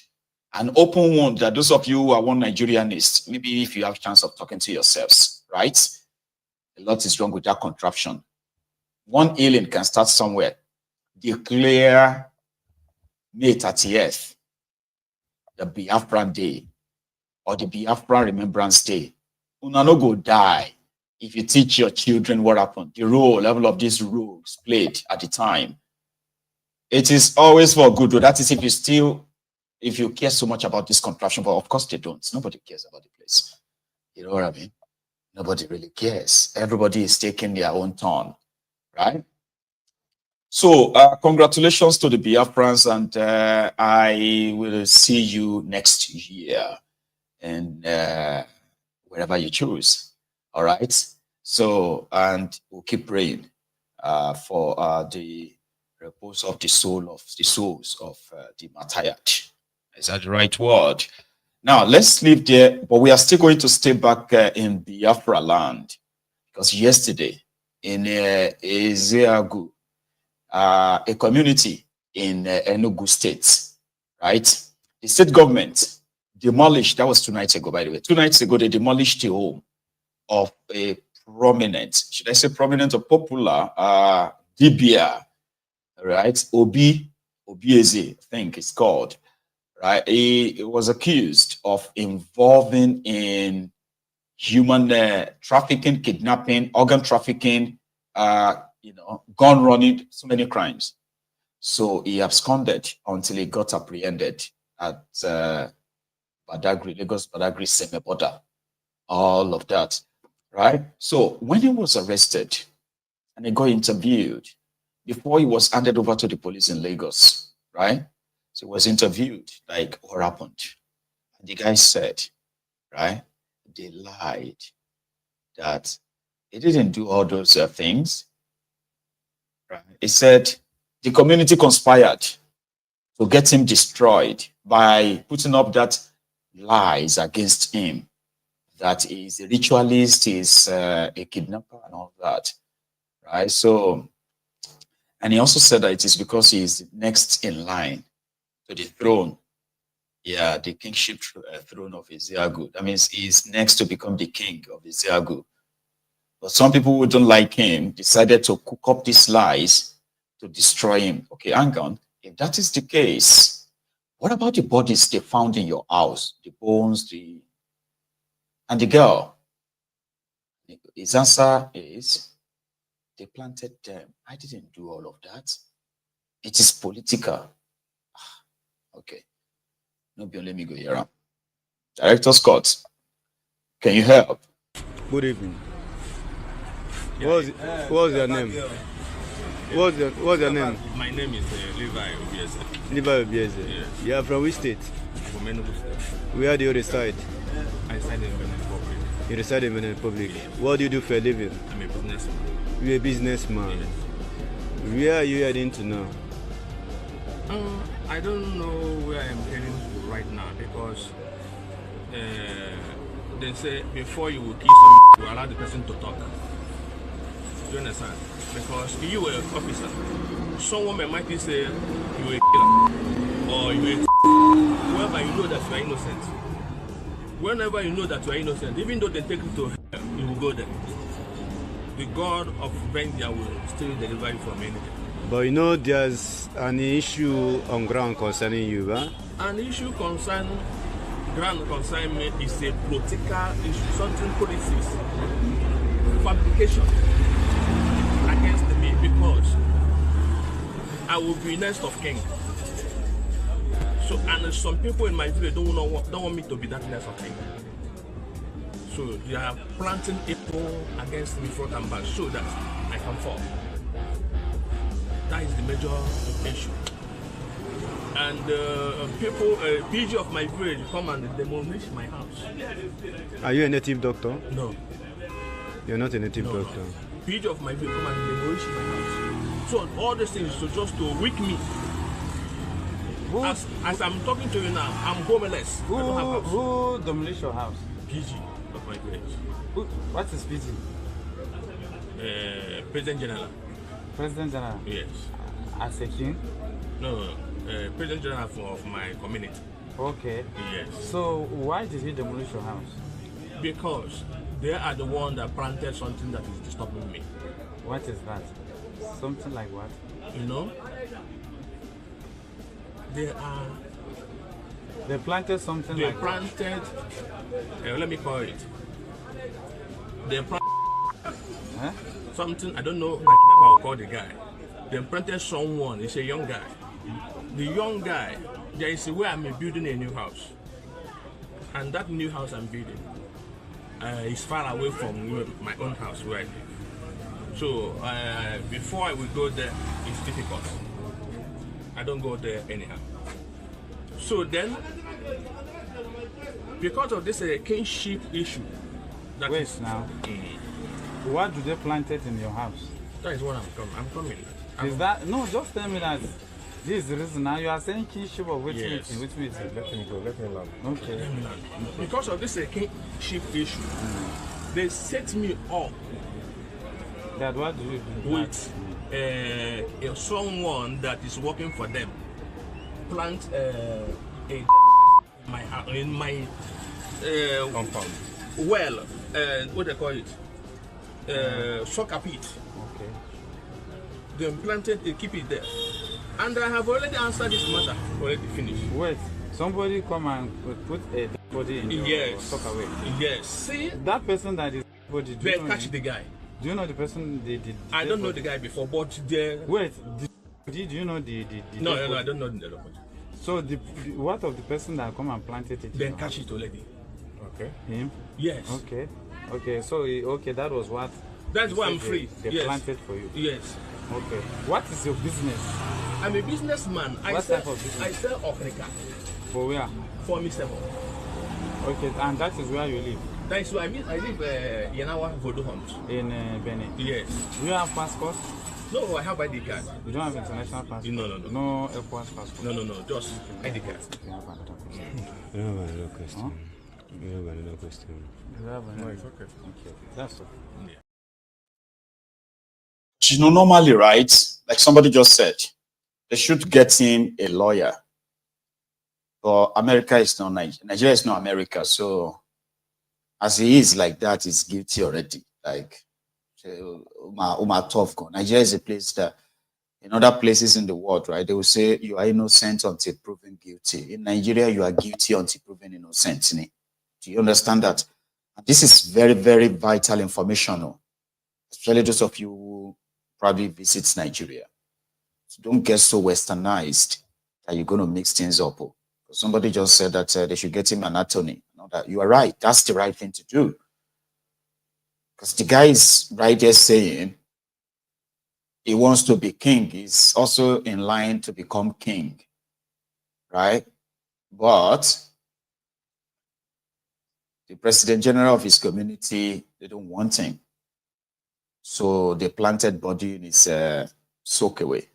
An open wound that those of you who are one Nigerianists, maybe if you have a chance of talking to yourselves, right? A lot is wrong with that contraption. One healing can start somewhere. Declare May 30th, the Biafran Day, or the Biafran Remembrance Day. Una no go die if you teach your children what happened, the level of these roles played at the time. It is always for good. That is if you care so much about this contraption, but of course they don't. Nobody cares about the place. You know what I mean? Nobody really cares. Everybody is taking their own turn, right? So congratulations to the Biafrans, and I will see you next year, and wherever you choose. All right. So, and we'll keep praying for the repose of the souls of the martyred. Is that the right word? Now, let's leave there, but we are still going to stay back in Biafra land, because yesterday in Ezeagu, a community in Enugu State, right? The state government demolished, that was 2 nights ago, by the way. 2 nights ago, they demolished the home of a prominent, should I say prominent or popular, Dibia, right? Obieze, I think it's called. right? He was accused of involving in human trafficking, kidnapping, organ trafficking, gun running, so many crimes. So he absconded until he got apprehended at Badagry, Lagos Badagry semi border. All of that, right? So when he was arrested and he got interviewed, before he was handed over to the police in Lagos, right? So he was interviewed, like, what happened? And the guy said, right, they lied, that he didn't do all those things. Right? He said the community conspired to get him destroyed by putting up that lies against him, that he's a ritualist, he's a kidnapper and all that, right? So, and he also said that it is because he's next in line to the throne. Yeah, the kingship throne of Ezeagu. That means he's next to become the king of Ezeagu. But some people who don't like him decided to cook up these lies to destroy him. Okay, hang on. If that is the case, what about the bodies they found in your house? The bones, and the girl? His answer is, they planted them. I didn't do all of that. It is political. Okay. No, let me go here. Director Scott, can you help? Good evening. What's your name? What's your name? My name is Levi Obieze. Levi Obieze. Yes. You are from which state? From Enugu State. Where do you reside? I reside in Benin Republic. You reside in Benin Republic. What do you do for a living? I'm a businessman. You're a businessman. Yes. Where are you heading to now? I don't know where I'm heading to right now, because they say before you will kill someone, you allow the person to talk. Do you understand? Because if you were an officer, someone might say you were a killer or you were whoever you know that you are innocent. Whenever you know that you are innocent, even though they take you to hell, you will go there. The God of vengeance will still deliver you from anything. But you know there's an issue on ground concerning you, huh? An issue concerning ground concerning me is a political issue, something policies, fabrication against me, because I will be next of king. So, and some people in my village don't want me to be that next of king. So they are planting people against me front and back so that I can fall. That is the major issue. And people, PG of my village come and demolish my house. Are you a native doctor? No. You're not a native No. doctor. PG of my village come and demolish my house. So all these things so just to weak me. As I'm talking to you now, I'm homeless. I don't have house. Who demolished your house? PG of my village. What is PG? President General. President General? Yes. As a king? No, President General of my community. Okay. Yes. So why did he demolish your house? Because they are the one that planted something that is disturbing me. What is that? Something like what? You know? They planted something like planted, let me call it. They planted something, I don't know how I'll call the guy. They planted someone, he's a young guy. The young guy, there is a way I'm building a new house. And that new house I'm building is far away from my own house where I live. So before I will go there, it's difficult. I don't go there anyhow. So then, because of this kinship issue, that wait is now. Why do they plant it in your house? That is what I'm coming. Is that no? Just tell me that this is the reason. Now you are saying kinship of which Yes. meeting? Which meeting? Let him go, let him land. Okay. Because of this kinship issue, they set me up. That what do you do? With someone that is working for them. Plant in my compound. Well, what they call it? Soccer pit. Okay. They planted, they keep it there. And I have already answered this matter, already finished. Wait, Somebody come and put a dead body in your sock away. Yes. See? That person that is body, They catch the guy. Do you know the person? I don't know the guy before, but the... Wait, do you know the No, I don't know the dead body. So what of the person that come and planted it? They catch it already. Okay. Him? Yes. Okay. Okay, so that was what... That's why I'm free. They planted for you? Yes. Okay. What is your business? I'm a businessman. What type of business? I sell Okrika. For where? For Mr. Okay, and that is where you live? That is where I live Yenawa Vodo Hunt. In Benin? Yes. Do you have passport? No, I have ID card. You don't have international passport? No. No airport passport? No, just ID card. You have another question. Huh? You have another question. No, it's okay. Okay, that's okay. Yeah. You know, normally, right, like somebody just said, they should get him a lawyer. But America is not Nigeria is not America. So as he is like that, he's guilty already. Like Nigeria is a place that in other places in the world, right, they will say you are innocent until proven guilty. In Nigeria, you are guilty until proven innocent. Do you understand that? And this is very, very vital information, especially those of you who probably visit Nigeria. So don't get so westernized that you're going to mix things up. Somebody just said that they should get him an attorney. That you are right. That's the right thing to do. Because the guy is right there saying he wants to be king. He's also in line to become king. Right? But the president general of his community, they don't want him. So they planted body in his soak away.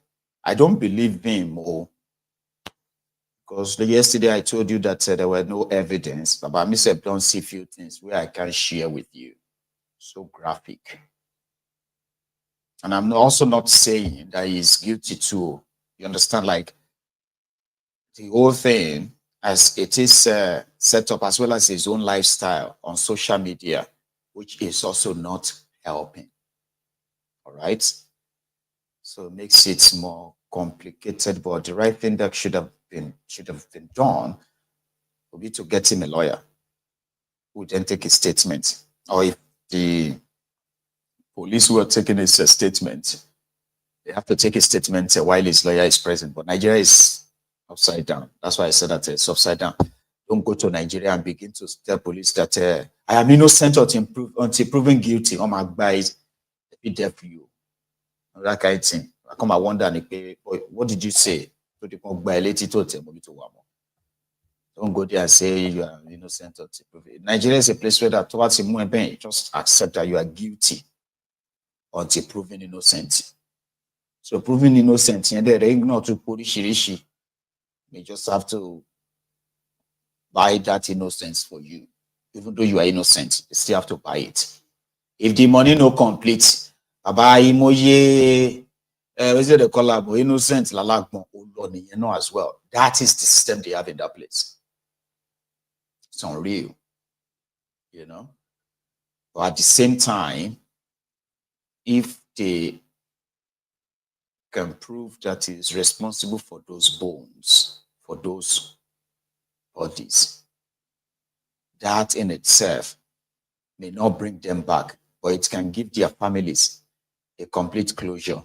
I don't believe him, because yesterday I told you that there were no evidence, but I don't see a few things where I can share with you. So graphic. And I'm also not saying that he's guilty too. You understand? Like the whole thing, as it is set up, as well as his own lifestyle on social media, which is also not helping. All right? So it makes it more complicated, but the right thing that should have been done would be to get him a lawyer who would then take a statement. Or if the police were taking his statement, they have to take a statement while his lawyer is present. But Nigeria is upside down. That's why I said that it's upside down. Don't go to Nigeria and begin to tell police that I am innocent until proven guilty. Oh my God, it's be there for you. That kind of thing. I come and wonder, what did you say? Don't go there and say you are innocent until proven. Nigeria is a place where that towards him, just accept that you are guilty until proven innocent. So proven innocent, and they're not to Shirishi. You just have to buy that innocence for you. Even though you are innocent, you still have to buy it. If the money no complete, buy emoji, is it the collab innocent as well. That is the system they have in that place. It's unreal, you know. But at the same time, if they can prove that he is responsible for those bones, for those bodies, that in itself may not bring them back, but it can give their families a complete closure.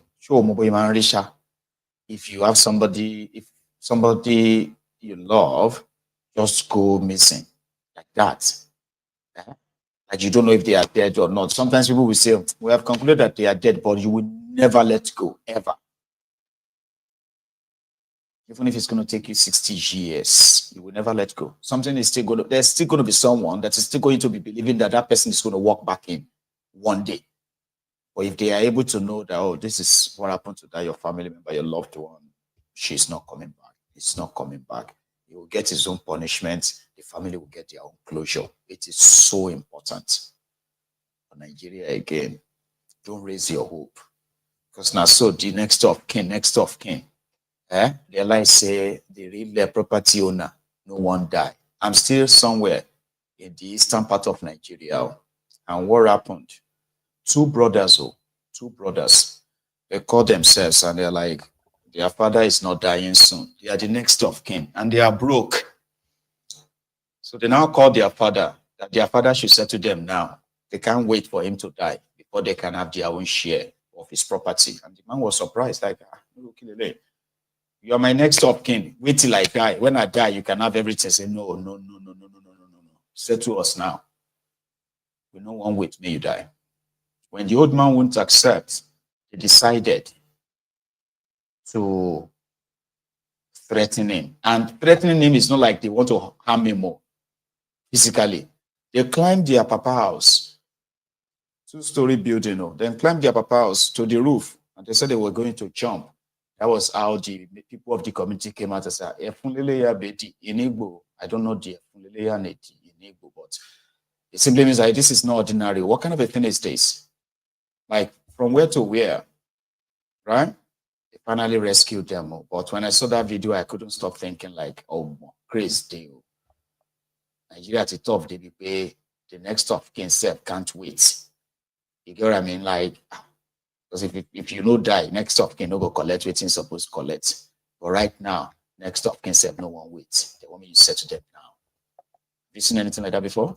If you have somebody, if somebody you love just go missing like that, like you don't know if they are dead or not. Sometimes people will say, we have concluded that they are dead, but you will never let go, ever. Even if it's going to take you 60 years, you will never let go. Something is still going to, there's still going to be someone that is still going to be believing that that person is going to walk back in one day. But if they are able to know that, oh, this is what happened to that, your family member, your loved one, she's not coming back. It's not coming back. He will get his own punishment. The family will get their own closure. It is so important. For Nigeria, again, don't raise your hope. Because now, so the next of kin. They like say the real property owner, no one die. I'm still somewhere in the eastern part of Nigeria. And what happened? Two brothers, they call themselves and they're like, their father is not dying soon. They are the next of kin and they are broke. So they now call their father, that their father should say to them now, they can't wait for him to die before they can have their own share of his property. And the man was surprised, like, you are my next of kin. Wait till I die. When I die, you can have everything. Say, no. Say to us now. We no one wait, may you die. When the old man wouldn't accept, they decided to threaten him. And threatening him is not like they want to harm him more physically. They climbed their papa house, 2-story building, then climbed their papa house to the roof, and they said they were going to jump. That was how the people of the community came out and said, I don't know the in Igbo, but it simply means that this is not ordinary. What kind of a thing is this? Like, from where to where, right? They finally rescued them. But when I saw that video, I couldn't stop thinking like, oh, crazy deal. Nigeria at the top, they pay the next of kin self can't wait. You get what I mean? Like, because if you no die, next of kin no go collect what it's supposed to collect. But right now, next of kin self, no one waits. They want me to say to them now. Have you seen anything like that before?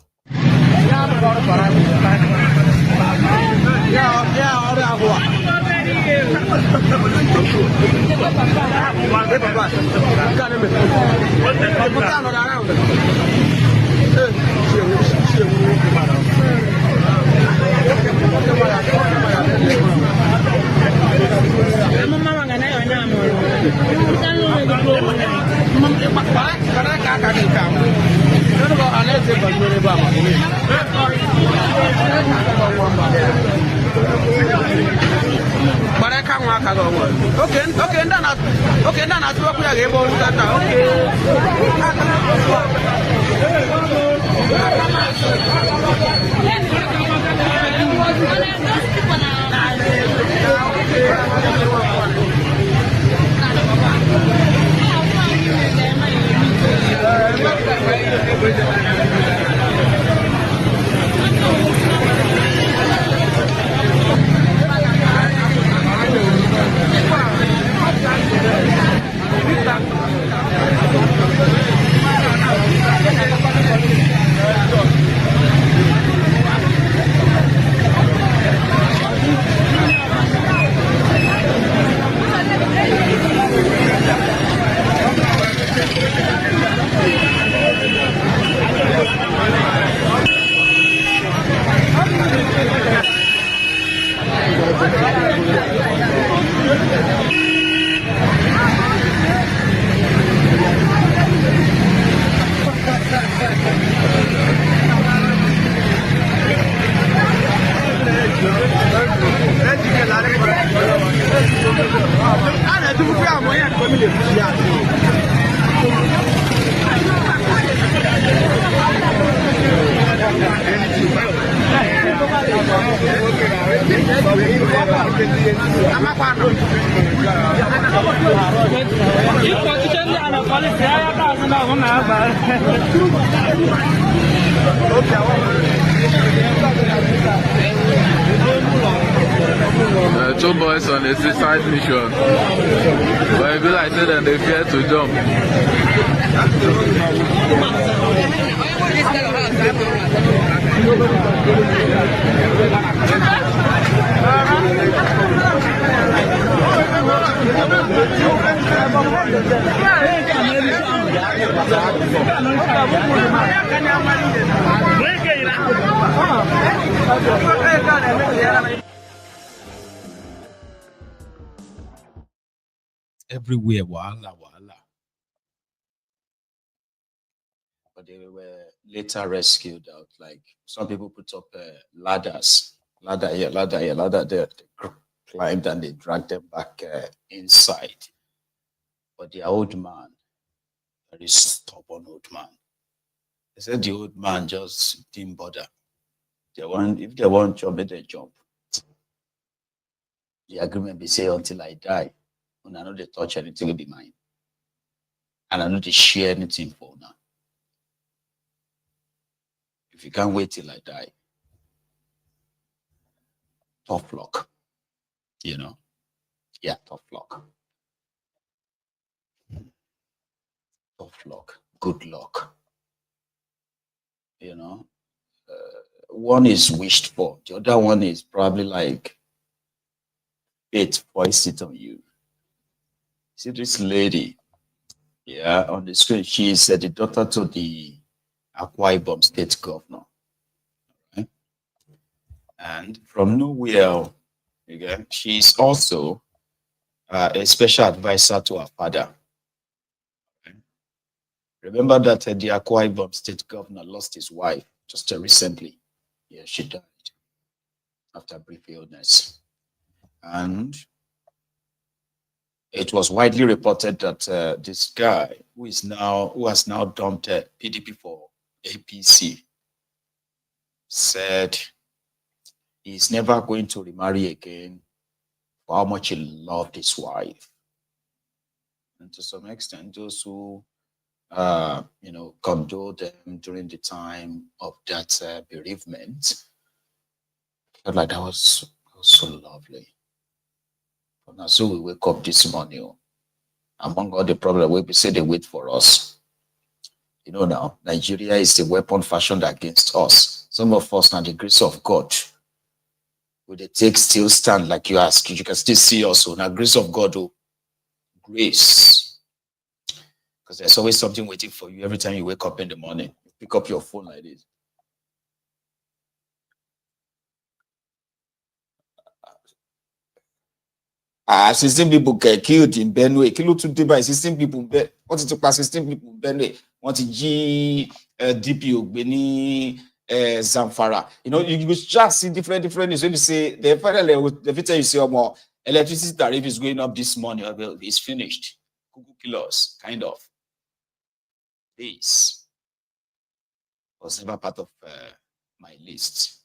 Two boys on a suicide mission. But I feel like that they fear to jump. Everywhere, wahala. But they were later rescued out. Like, some people put up ladders. Ladder here, ladder there. They climbed and they dragged them back inside. But the old man, very stubborn old man, they said the old man just didn't bother. If they want jump, they jump. The agreement be say until I die, when I know they touch anything will be mine. And I know they share anything for now. If you can't wait till I die, tough luck. Yeah, tough luck. Tough luck. Good luck. you know, one is wished for, the other one is probably like fate foisted it on you. See this lady, yeah, on the screen. She is the daughter to the Akwa Ibom state governor, right? And from nowhere, again, she's also a special advisor to her father. Okay? Remember that the Akwa Ibom state governor lost his wife just recently. Yeah, she died after a brief illness. And it was widely reported that this guy who has now dumped PDP for APC said he's never going to remarry again for how much he loved his wife. And to some extent, those who condoled them during the time of that bereavement felt like that was so lovely. But now, so we wake up this morning, among all the problems we say they wait for us. You know, now Nigeria is a weapon fashioned against us. Some of us, and the grace of God, will they take still stand like you ask? You can still see us. So now, grace of God, grace, because there's always something waiting for you every time you wake up in the morning. You pick up your phone like this. 16 people get killed in Benue. Killed today by 16 people. What it took 16 people in Benue? What G DPO Beni Zamfara. You know, you just see different news. When you say the final the you see more electricity tariff is going up this morning. Well, it's finished. Google killers, kind of. This was never part of my list.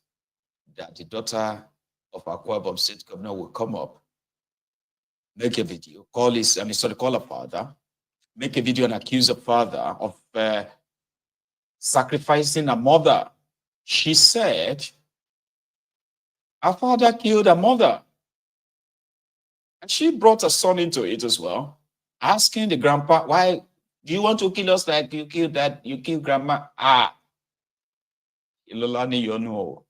That the daughter of Akwa Ibom state governor will come up, make a video, call her father, make a video and accuse the father of sacrificing a mother. She said her father killed her mother. And she brought her son into it as well, asking the grandpa, why do you want to kill us like you killed that, you killed grandma? Ilolani, you know.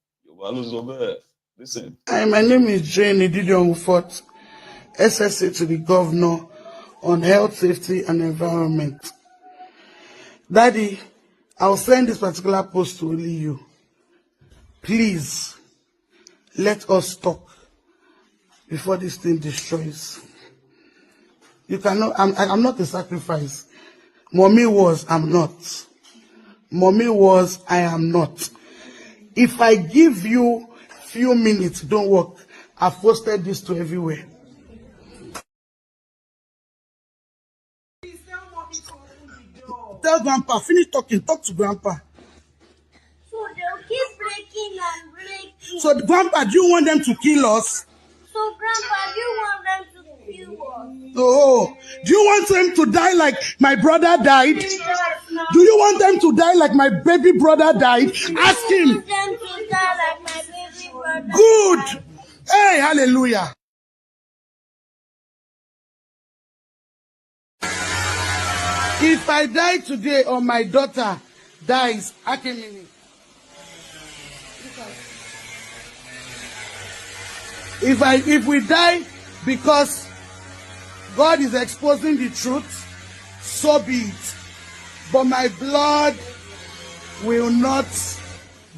Listen. Hi, my name is Jane Ididionfort, SSA to the Governor on Health, Safety and Environment. Daddy, I'll send this particular post to only you. Please, let us talk before this thing destroys. You cannot, I'm not a sacrifice. Mommy was, I'm not. Mommy was, I am not. If I give you few minutes, don't work. I've posted this to everywhere. Tell Grandpa, finish talking, talk to Grandpa. So they'll keep breaking and breaking. So Grandpa, do you want them to kill us? So Grandpa, do you want them to kill us? Oh, do you want them to die like my brother died? Do you want them to die like my baby brother died? Ask him. Do you want them to die like my baby brother? Good. Died? Hey, hallelujah. If I die today or my daughter dies, Akimini. If we die because God is exposing the truth, so be it. But my blood will not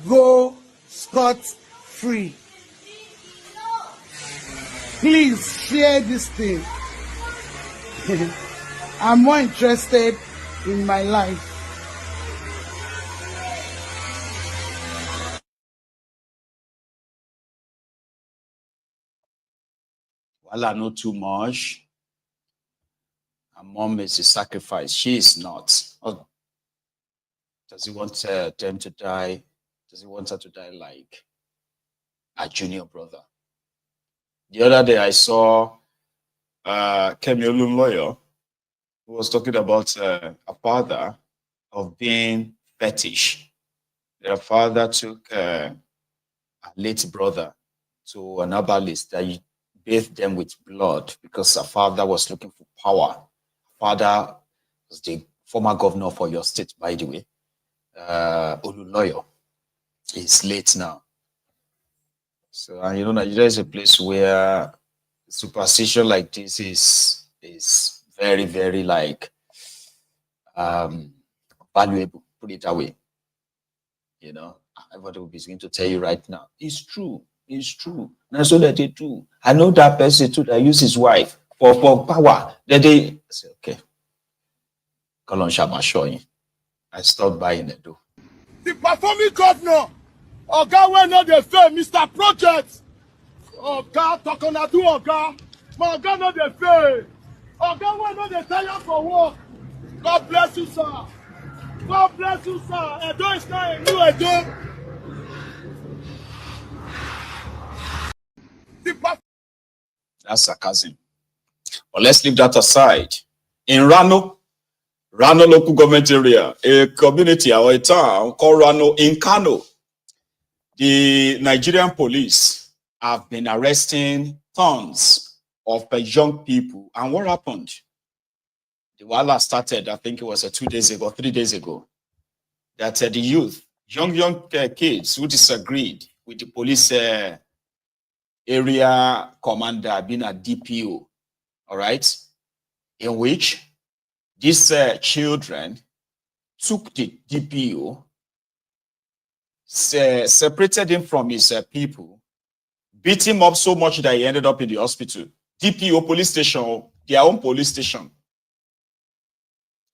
go scot-free. Please share this thing. I'm more interested in my life. Well, I know too much. Her mom is a sacrifice. She is not. Oh, does he want them to die? Does he want her to die like a junior brother? The other day I saw Kemi lawyer who was talking about a father of being fetish. Their father took a late brother to an herbalist that he bathed them with blood because her father was looking for power. Father was the former governor for your state, by the way. Oluloyo. He's late now. So, and you know, Nigeria is a place where superstition like this is very, very like valuable. Put it that way. You know, everybody will be going to tell you right now. It's true. It's true. That's what they do. I know that person too that used his wife for power. That they I say, okay. Call on Shama showing. I stopped buying it though. The performing governor, Oga wey no dey fail, Mr. Project. Oga Tokona do Oga. My Oga no dey fail. Oga wey no dey tire for work. God bless you, sir. God bless you, sir. Edo is not a new Edo. That's sarcasm. But let's leave that aside. In Rano local government area, a community or a town called Rano in Kano, the Nigerian police have been arresting tons of young people. And what happened? The wala started, I think it was 2 days ago, 3 days ago, that the youth, young kids who disagreed with the police area commander being a DPO, all right, in which these children took the DPO, separated him from his people, beat him up so much that he ended up in the hospital. DPO police station, their own police station.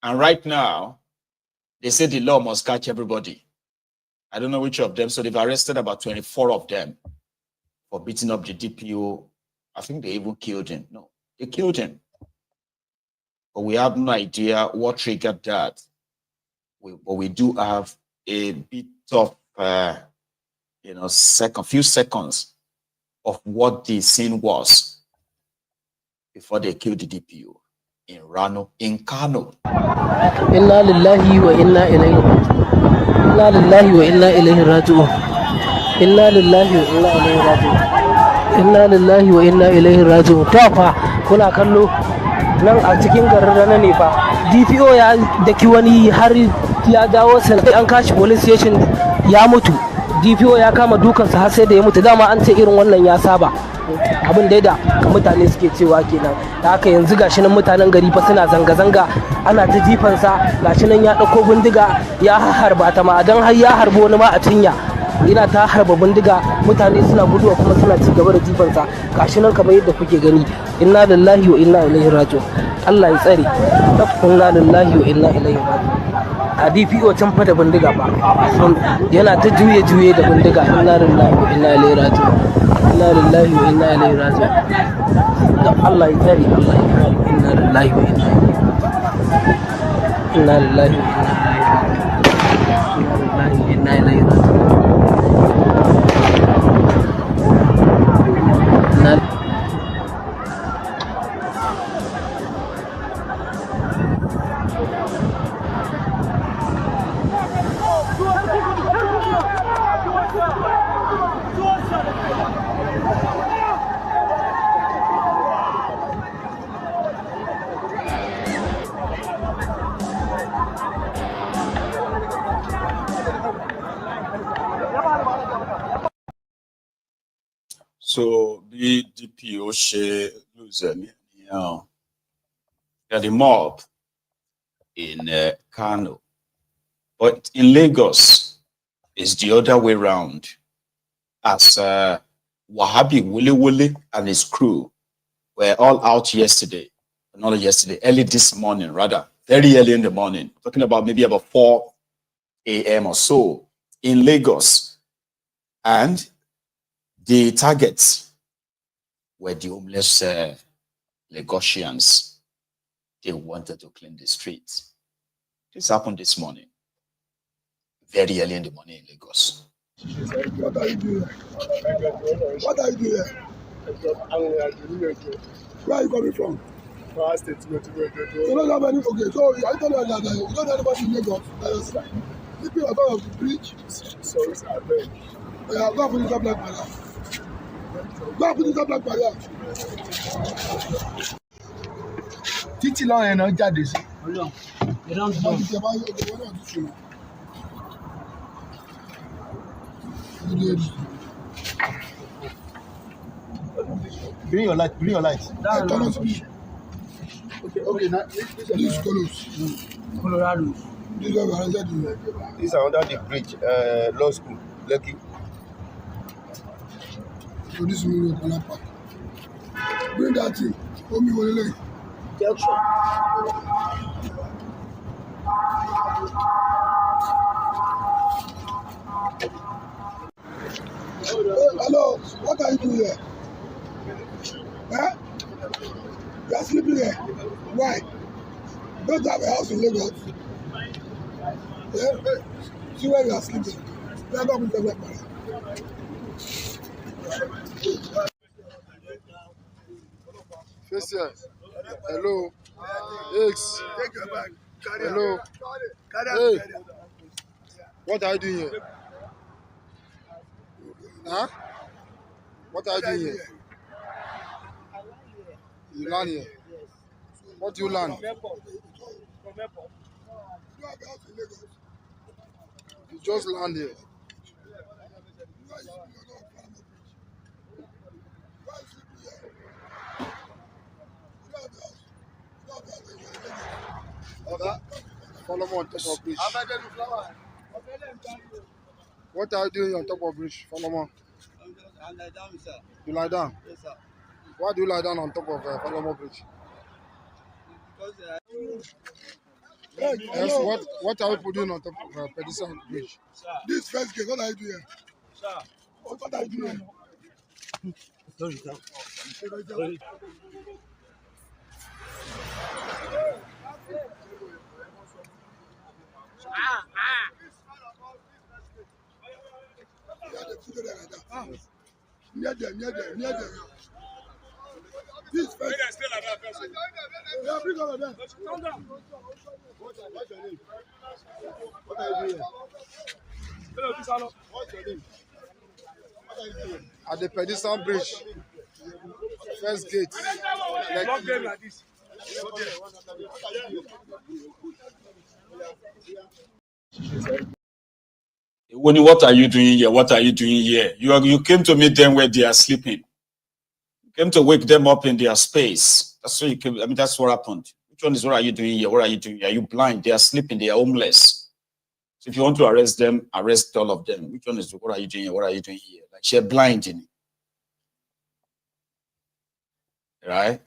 And right now, they say the law must catch everybody. I don't know which of them. So they've arrested about 24 of them for beating up the DPO. I think they even killed him. No, they killed him. But we have no idea what triggered that. But we do have a bit of, few seconds of what the scene was before they killed the DPO in Rano, in Kano. Inna lillahi wa inna ilayhi raji'un. Inna lillahi wa inna ilayhi raji'un. Inna lillahi wa inna ilayhi raji'un. Inna lillahi wa inna ilayhi raji'un. To fa kuna kallo nan a cikin garin Rana ne fa. DPO ya daki wani har ya dawo sai an kashi police station ya mutu. DPO ya kama dukansa har sai da ya mutu. Dama an ce irin wannan ya saba. Abin da mutane suke cewa kenan. Da haka yanzu gashi nan mutanen gari fa suna zanga-zanga, ana ta jifansa, gashi nan ya dauko bindiga ya harba ta ma dan har ya harbo wani ma a cinya. Ina ta harba bindiga, mutane suna guduwa kuma suna ci gaba da jifansa. Gashi nan kamar yadda kuke gani. Inna lillahi wa inna ilaihi raji'un. Allah ya tsare. Inna lillahi wa inna ilaihi raji'un. A DPO can fa da bindiga ba. Yana ta juye da bindiga. Inna lillahi wa inna ilaihi raji'un. Inna lillahi wa inna ilaihi raji'un. Allah ya tsare, Allah ya kare. Inna lillahi wa inna ilaihi raji'un. Inna lillahi wa inna ilaihi raji'un. So the DPO she losing, the mob in Kano, but in Lagos is the other way around. As Wahabi Wole and his crew were all out yesterday, not yesterday, early this morning, rather very early in the morning, talking about maybe about 4 a.m. or so in Lagos, and the targets were the homeless Lagosians. They wanted to clean the streets. This happened this morning, very early in the morning in Lagos. What are you doing? What are you doing? Where are you coming from? You don't have any. Okay, so I tell you that you don't have anybody in Lagos. People are going to the bridge. Sorry, I beg. Yeah, go and put it up like that. Go and put it up like that. Títí lọ yẹn náà jáde sí. Bring your light. Bring your light. Okay, now this colors. Colorado. These are under the bridge. Law school, Lekki. So this is me Park. Bring that thing. Omoyele. Junction. Hello, what are you doing here? Huh? You are sleeping here. Why? You don't have a house in Lagos. Yeah? See where you are sleeping. Never be the weapon. Face here. Hello. X. Take your bag. Hello. Hey. What are you doing here? Huh? What are you doing here? You land here? What do you land? You just land here. Follow me on top of bridge. What are you doing on top of bridge? Follow me. I lie down, sir. You lie down? Yes, sir. Why do you lie down on top of Follow bridge? Because yes, what are you doing on top of pedestrian bridge? Sir. This first gate, what are you doing? Sir. What are you doing? Sorry, sir. Sorry. Near them. This first. Yeah, bring all of them. Calm down. What's your name? What are you doing? Hello, Pisano. What's your name? What are you doing? At the pedestrian bridge. First gate. Lock them like this. What are you doing here? What are you doing here? You came to meet them where they are sleeping. You came to wake them up in their space. That's what you came. I mean, that's what happened. Which one is what are you doing here? What are you doing here? Are you blind? They are sleeping. They are homeless. So if you want to arrest them, arrest all of them. Which one is what are you doing here? What are you doing here? Like they're blinding. Right?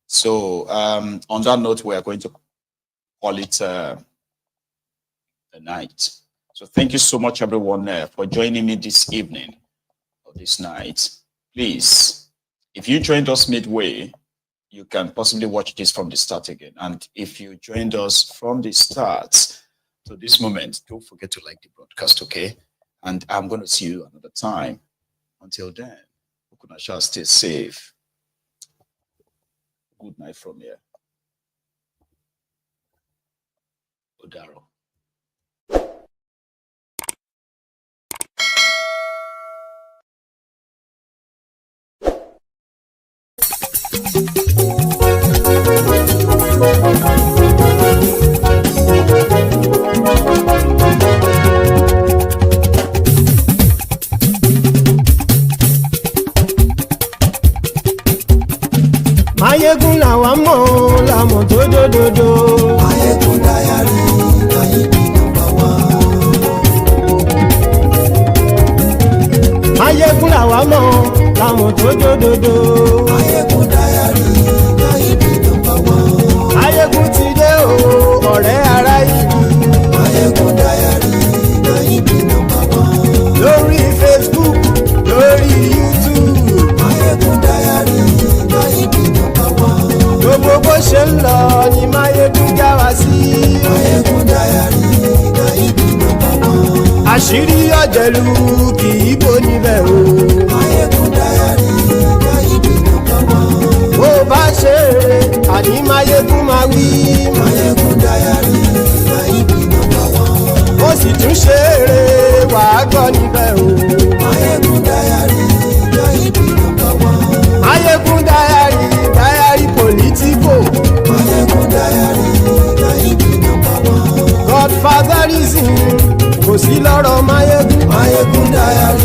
So on that note, we are going to call it the night. So thank you so much, everyone, for joining me this evening or this night. Please, if you joined us midway, you can possibly watch this from the start again. And if you joined us from the start to this moment, don't forget to like the broadcast, okay? And I'm going to see you another time. Until then, Okunasha, stay safe. Good night from here. Odaro. Mayegun làwa mọ̀ làmọ̀ tó dòdòdò. Mayegun dayari Mayegun number one. Mayegun làwa mọ̀ làmọ̀ tó dòdòdò. Mayegun dayari Mayegun number one. Mayegun ti dé o ọ̀rẹ́ ara ìlú. Mayegun dayari Mayegun number one. Lórí Facebook lórí YouTube. Mayegun dayari Mayegun number one. Gbogbo bó ṣe ń lọ ni Mayegun já wa sí. Mayegun dayari Mayegun number one. Àṣírí ọ̀jẹ̀lú kì í bò níbẹ̀ o. Mayegun dayari Mayegun number one. Bó bá ṣe eré àní Mayegun máa wí. Mayegun dayari Mayegun number one. Ó sì tún ṣe eré wàá gbọ́ níbẹ̀ o. Mayegun dayari Mayegun number one. Mayegun dayari politico. Mayegun dayari Mayegun number one. Godfatherism kò sí lọ́rọ̀ Mayegun. Mayegun dayari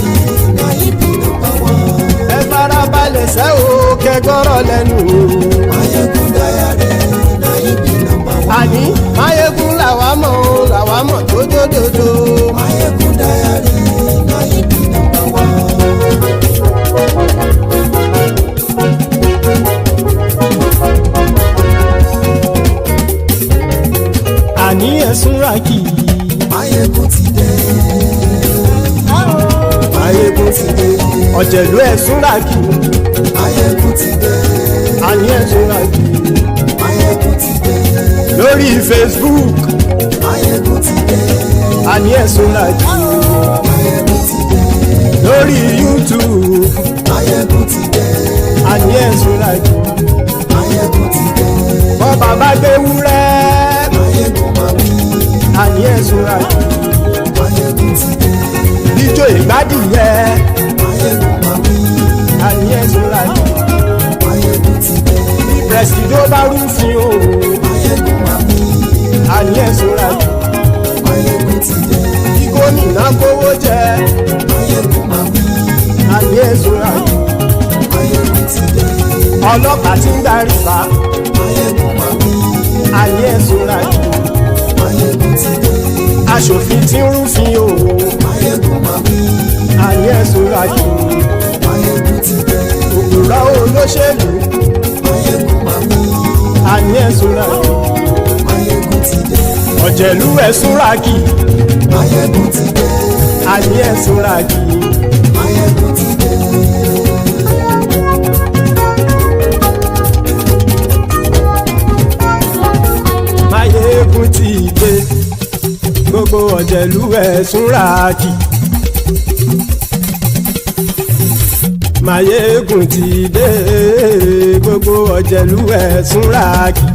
gbọ́rọ̀ lẹ́nu o. Mayegun dayare na ibi number one. Àní Mayegun làwa mọ̀ tó dòdòdò. Mayegun dayare na ibi number one. Àní ẹ̀sùn ràkì. Mayegun ti dé. Mayegun ti dé. Ọ̀jẹ̀lú ẹ̀sùn ràkì. Mayegun ti dé. Àní ẹ̀sùn ràkì. Mayegun ti dé. Lórí Facebook. Mayegun ti dé. Àní ẹ̀sùn ràkì. Mayegun ti dé. Lórí YouTube. Mayegun ti dé. Àní ẹ̀sùn ràkì. Mayegun ti dé. Bọ́ba bá gbé wúrẹ́. Mayegun máa wí. Àní ẹ̀sùn ràkì. Mayegun ti dé. Ijó ìgbádìyẹ. Mayegun máa wí. Àní ẹ̀sùn ràkì. Mayegun ti dé. Presido bá rúfin o. Mayegun máa wí. Àní ẹ̀sùn ràkì. Mayegun ti dé. Kí gómìnà kówó jẹ. Mayegun máa wí. Àní ẹ̀sùn ràkì. Mayegun ti dé. Ọlọ́pàá tí ń darí bá. Mayegun máa wí. Àní ẹ̀sùn ràkì. Mayegun ti dé. Aṣòfin tí ń rúfin o. Mayegun máa wí. Àní ẹ̀sùn ràkì. Mayegun ti dé. Òpùrọ́ olóṣèlú. Mayegun máa wí. Àní ẹ̀sùn ràkì. Mayegun ti dé. Ọ̀jẹ̀lú ẹ̀sùn ràkì. Mayegun ti dé. Àní ẹ̀sùn ràkì. Mayegun ti dé. Mayegun ti dé. Gbogbo ọ̀jẹ̀lú ẹ̀sùn ràkì. Mayegun ti dé. Gbogbo ọ̀jẹ̀lú ẹ̀sùn ràkì.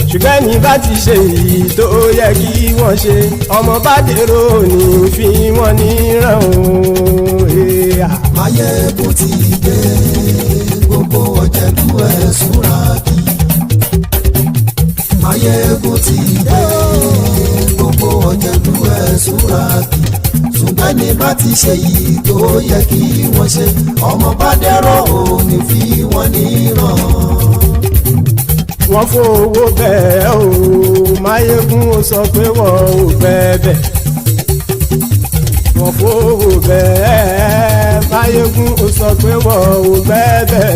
Ṣùgbọ́n ní bá ti ṣe èyí tó yẹ kí wọ́n ṣe, ọmọ bá dèrò ní fi wọ́n níran o. Mayegun ti dé. Gbogbo ọ̀jẹ̀lú ẹ̀sùn ràkì. Mayegun ti dé. Gbogbo ọ̀jẹ̀lú ẹ̀sùn ràkì. Ṣùgbọ́n ní bá ti ṣe èyí tó yẹ kí wọ́n ṣe, ọmọ bá dèrò ní fi wọ́n níran. Wọ́n fowó bẹ́ẹ̀ o, Mayegun ó sọ pé wọ́n ò bẹ́ẹ̀. Wọ́n fowó bẹ́ẹ̀, Mayegun ó sọ pé wọ́n ò bẹ́ẹ̀.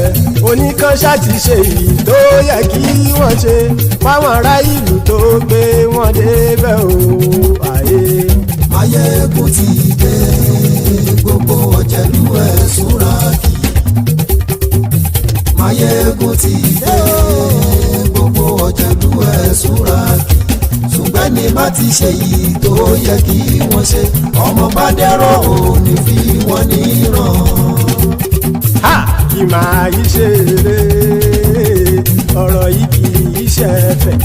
Oníkanṣá ti ṣe èyí tó yẹ kí wọ́n ṣe, fáwọn ará ìlú tó gbé wọn débẹ̀ o. Mayegun ti dé. Gbogbo ọ̀jẹ̀lú ẹ̀sùn ràkì. Mayegun ti dé. Gbogbo ọ̀jẹ̀lú ẹ̀sùn ràkì. Ṣùgbọ́n ní bá ti ṣe yìí tó yẹ kí wọ́n ṣe, ọmọ bá dẹ́rọ̀ ò ní fi wọ́n níran. Kì máa yí ṣe eré, ọ̀rọ̀ yìí kì í ṣe ẹ̀fẹ̀.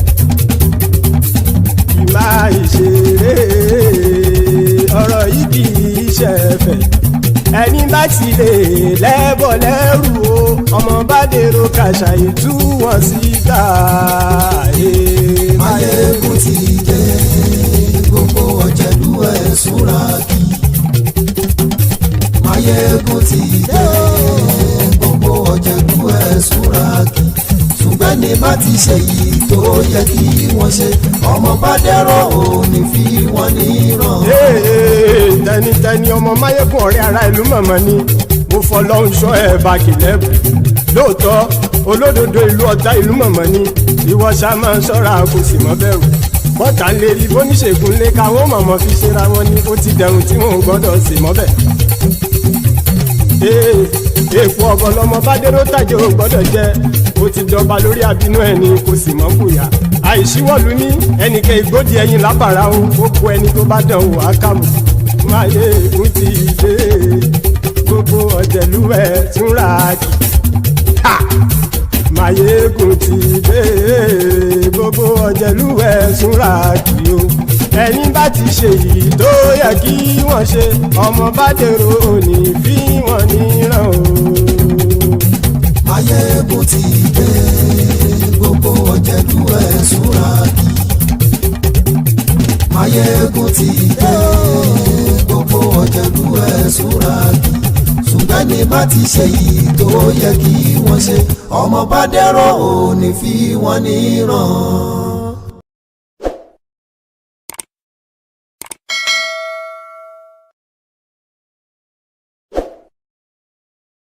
Kì máa yí ṣe eré, ọ̀rọ̀ yìí kì í ṣe ẹ̀fẹ̀. Ẹni bá ti lè lẹ́bọ̀ lẹ́rù o, ọmọ bá dèrò kàṣàyè tú wọn síta. Mayegun ti dé. Gbogbo ọ̀jẹ̀lú ẹ̀sùn ràkì. Mayegun ti dé. Gbogbo ọ̀jẹ̀lú ẹ̀sùn ràkì. Ṣùgbọ́n ní bá ti ṣe yìí tó yẹ kí wọ́n ṣe, ọmọ bá dẹ́rọ̀ ò ní fi wọ́n níran. Tẹnitẹni ọmọ Mayegun ọ̀rẹ́ ara ìlú mọ̀mọ́ ni mo fọlọ́hún ṣọ́ ẹ̀ bá kìlẹ́bù. Lóòótọ́ olódodo ìlú ọ̀tá ìlú mọ̀mọ́ ni ìwọ ṣá máa ń ṣọ́ra kò sì mọ́ bẹ̀rù. Bọ́tà ń lè rí bóníṣègùn lé káwọn mọ̀mọ́ fi ṣera wọn ni ó ti dẹrùn tí wọn ò gbọ́dọ̀ sì mọ́ bẹ̀. Èèpo ọ̀gọ̀lọ́mọ bá dérò tàjẹ́ ò gbọ́dọ̀ jẹ́, ó ti dọba lórí àbínú ẹni kò sì mọ́ bùyà. Àìsíwọ́lu ní ẹnìkẹ́ ìgbódì ẹyin lábàrá o, ó kó ẹni tó bá dán o àkàmù. Mayegun ti dé. Gbogbo ọ̀jẹ̀lú ẹ̀sùn ràkì. Mayegun ti dé. Gbogbo ọ̀jẹ̀lú ẹ̀sùn ràkì o. Ẹni bá ti ṣe yìí tó yẹ kí wọ́n ṣe, ọmọ bá dèrò ní fi wọ́n níran o. Mayegun ti dé. Gbogbo ọ̀jẹ̀lú ẹ̀sùn ràkì. Mayegun ti dé. Gbogbo ọ̀jẹ̀lú ẹ̀sùn ràkì. ṣùgbọ́n ní bá ti ṣe yìí tó yẹ kí wọ́n ṣe ọmọ bá dẹ́rọ̀ ò ní fi wọ́n níran.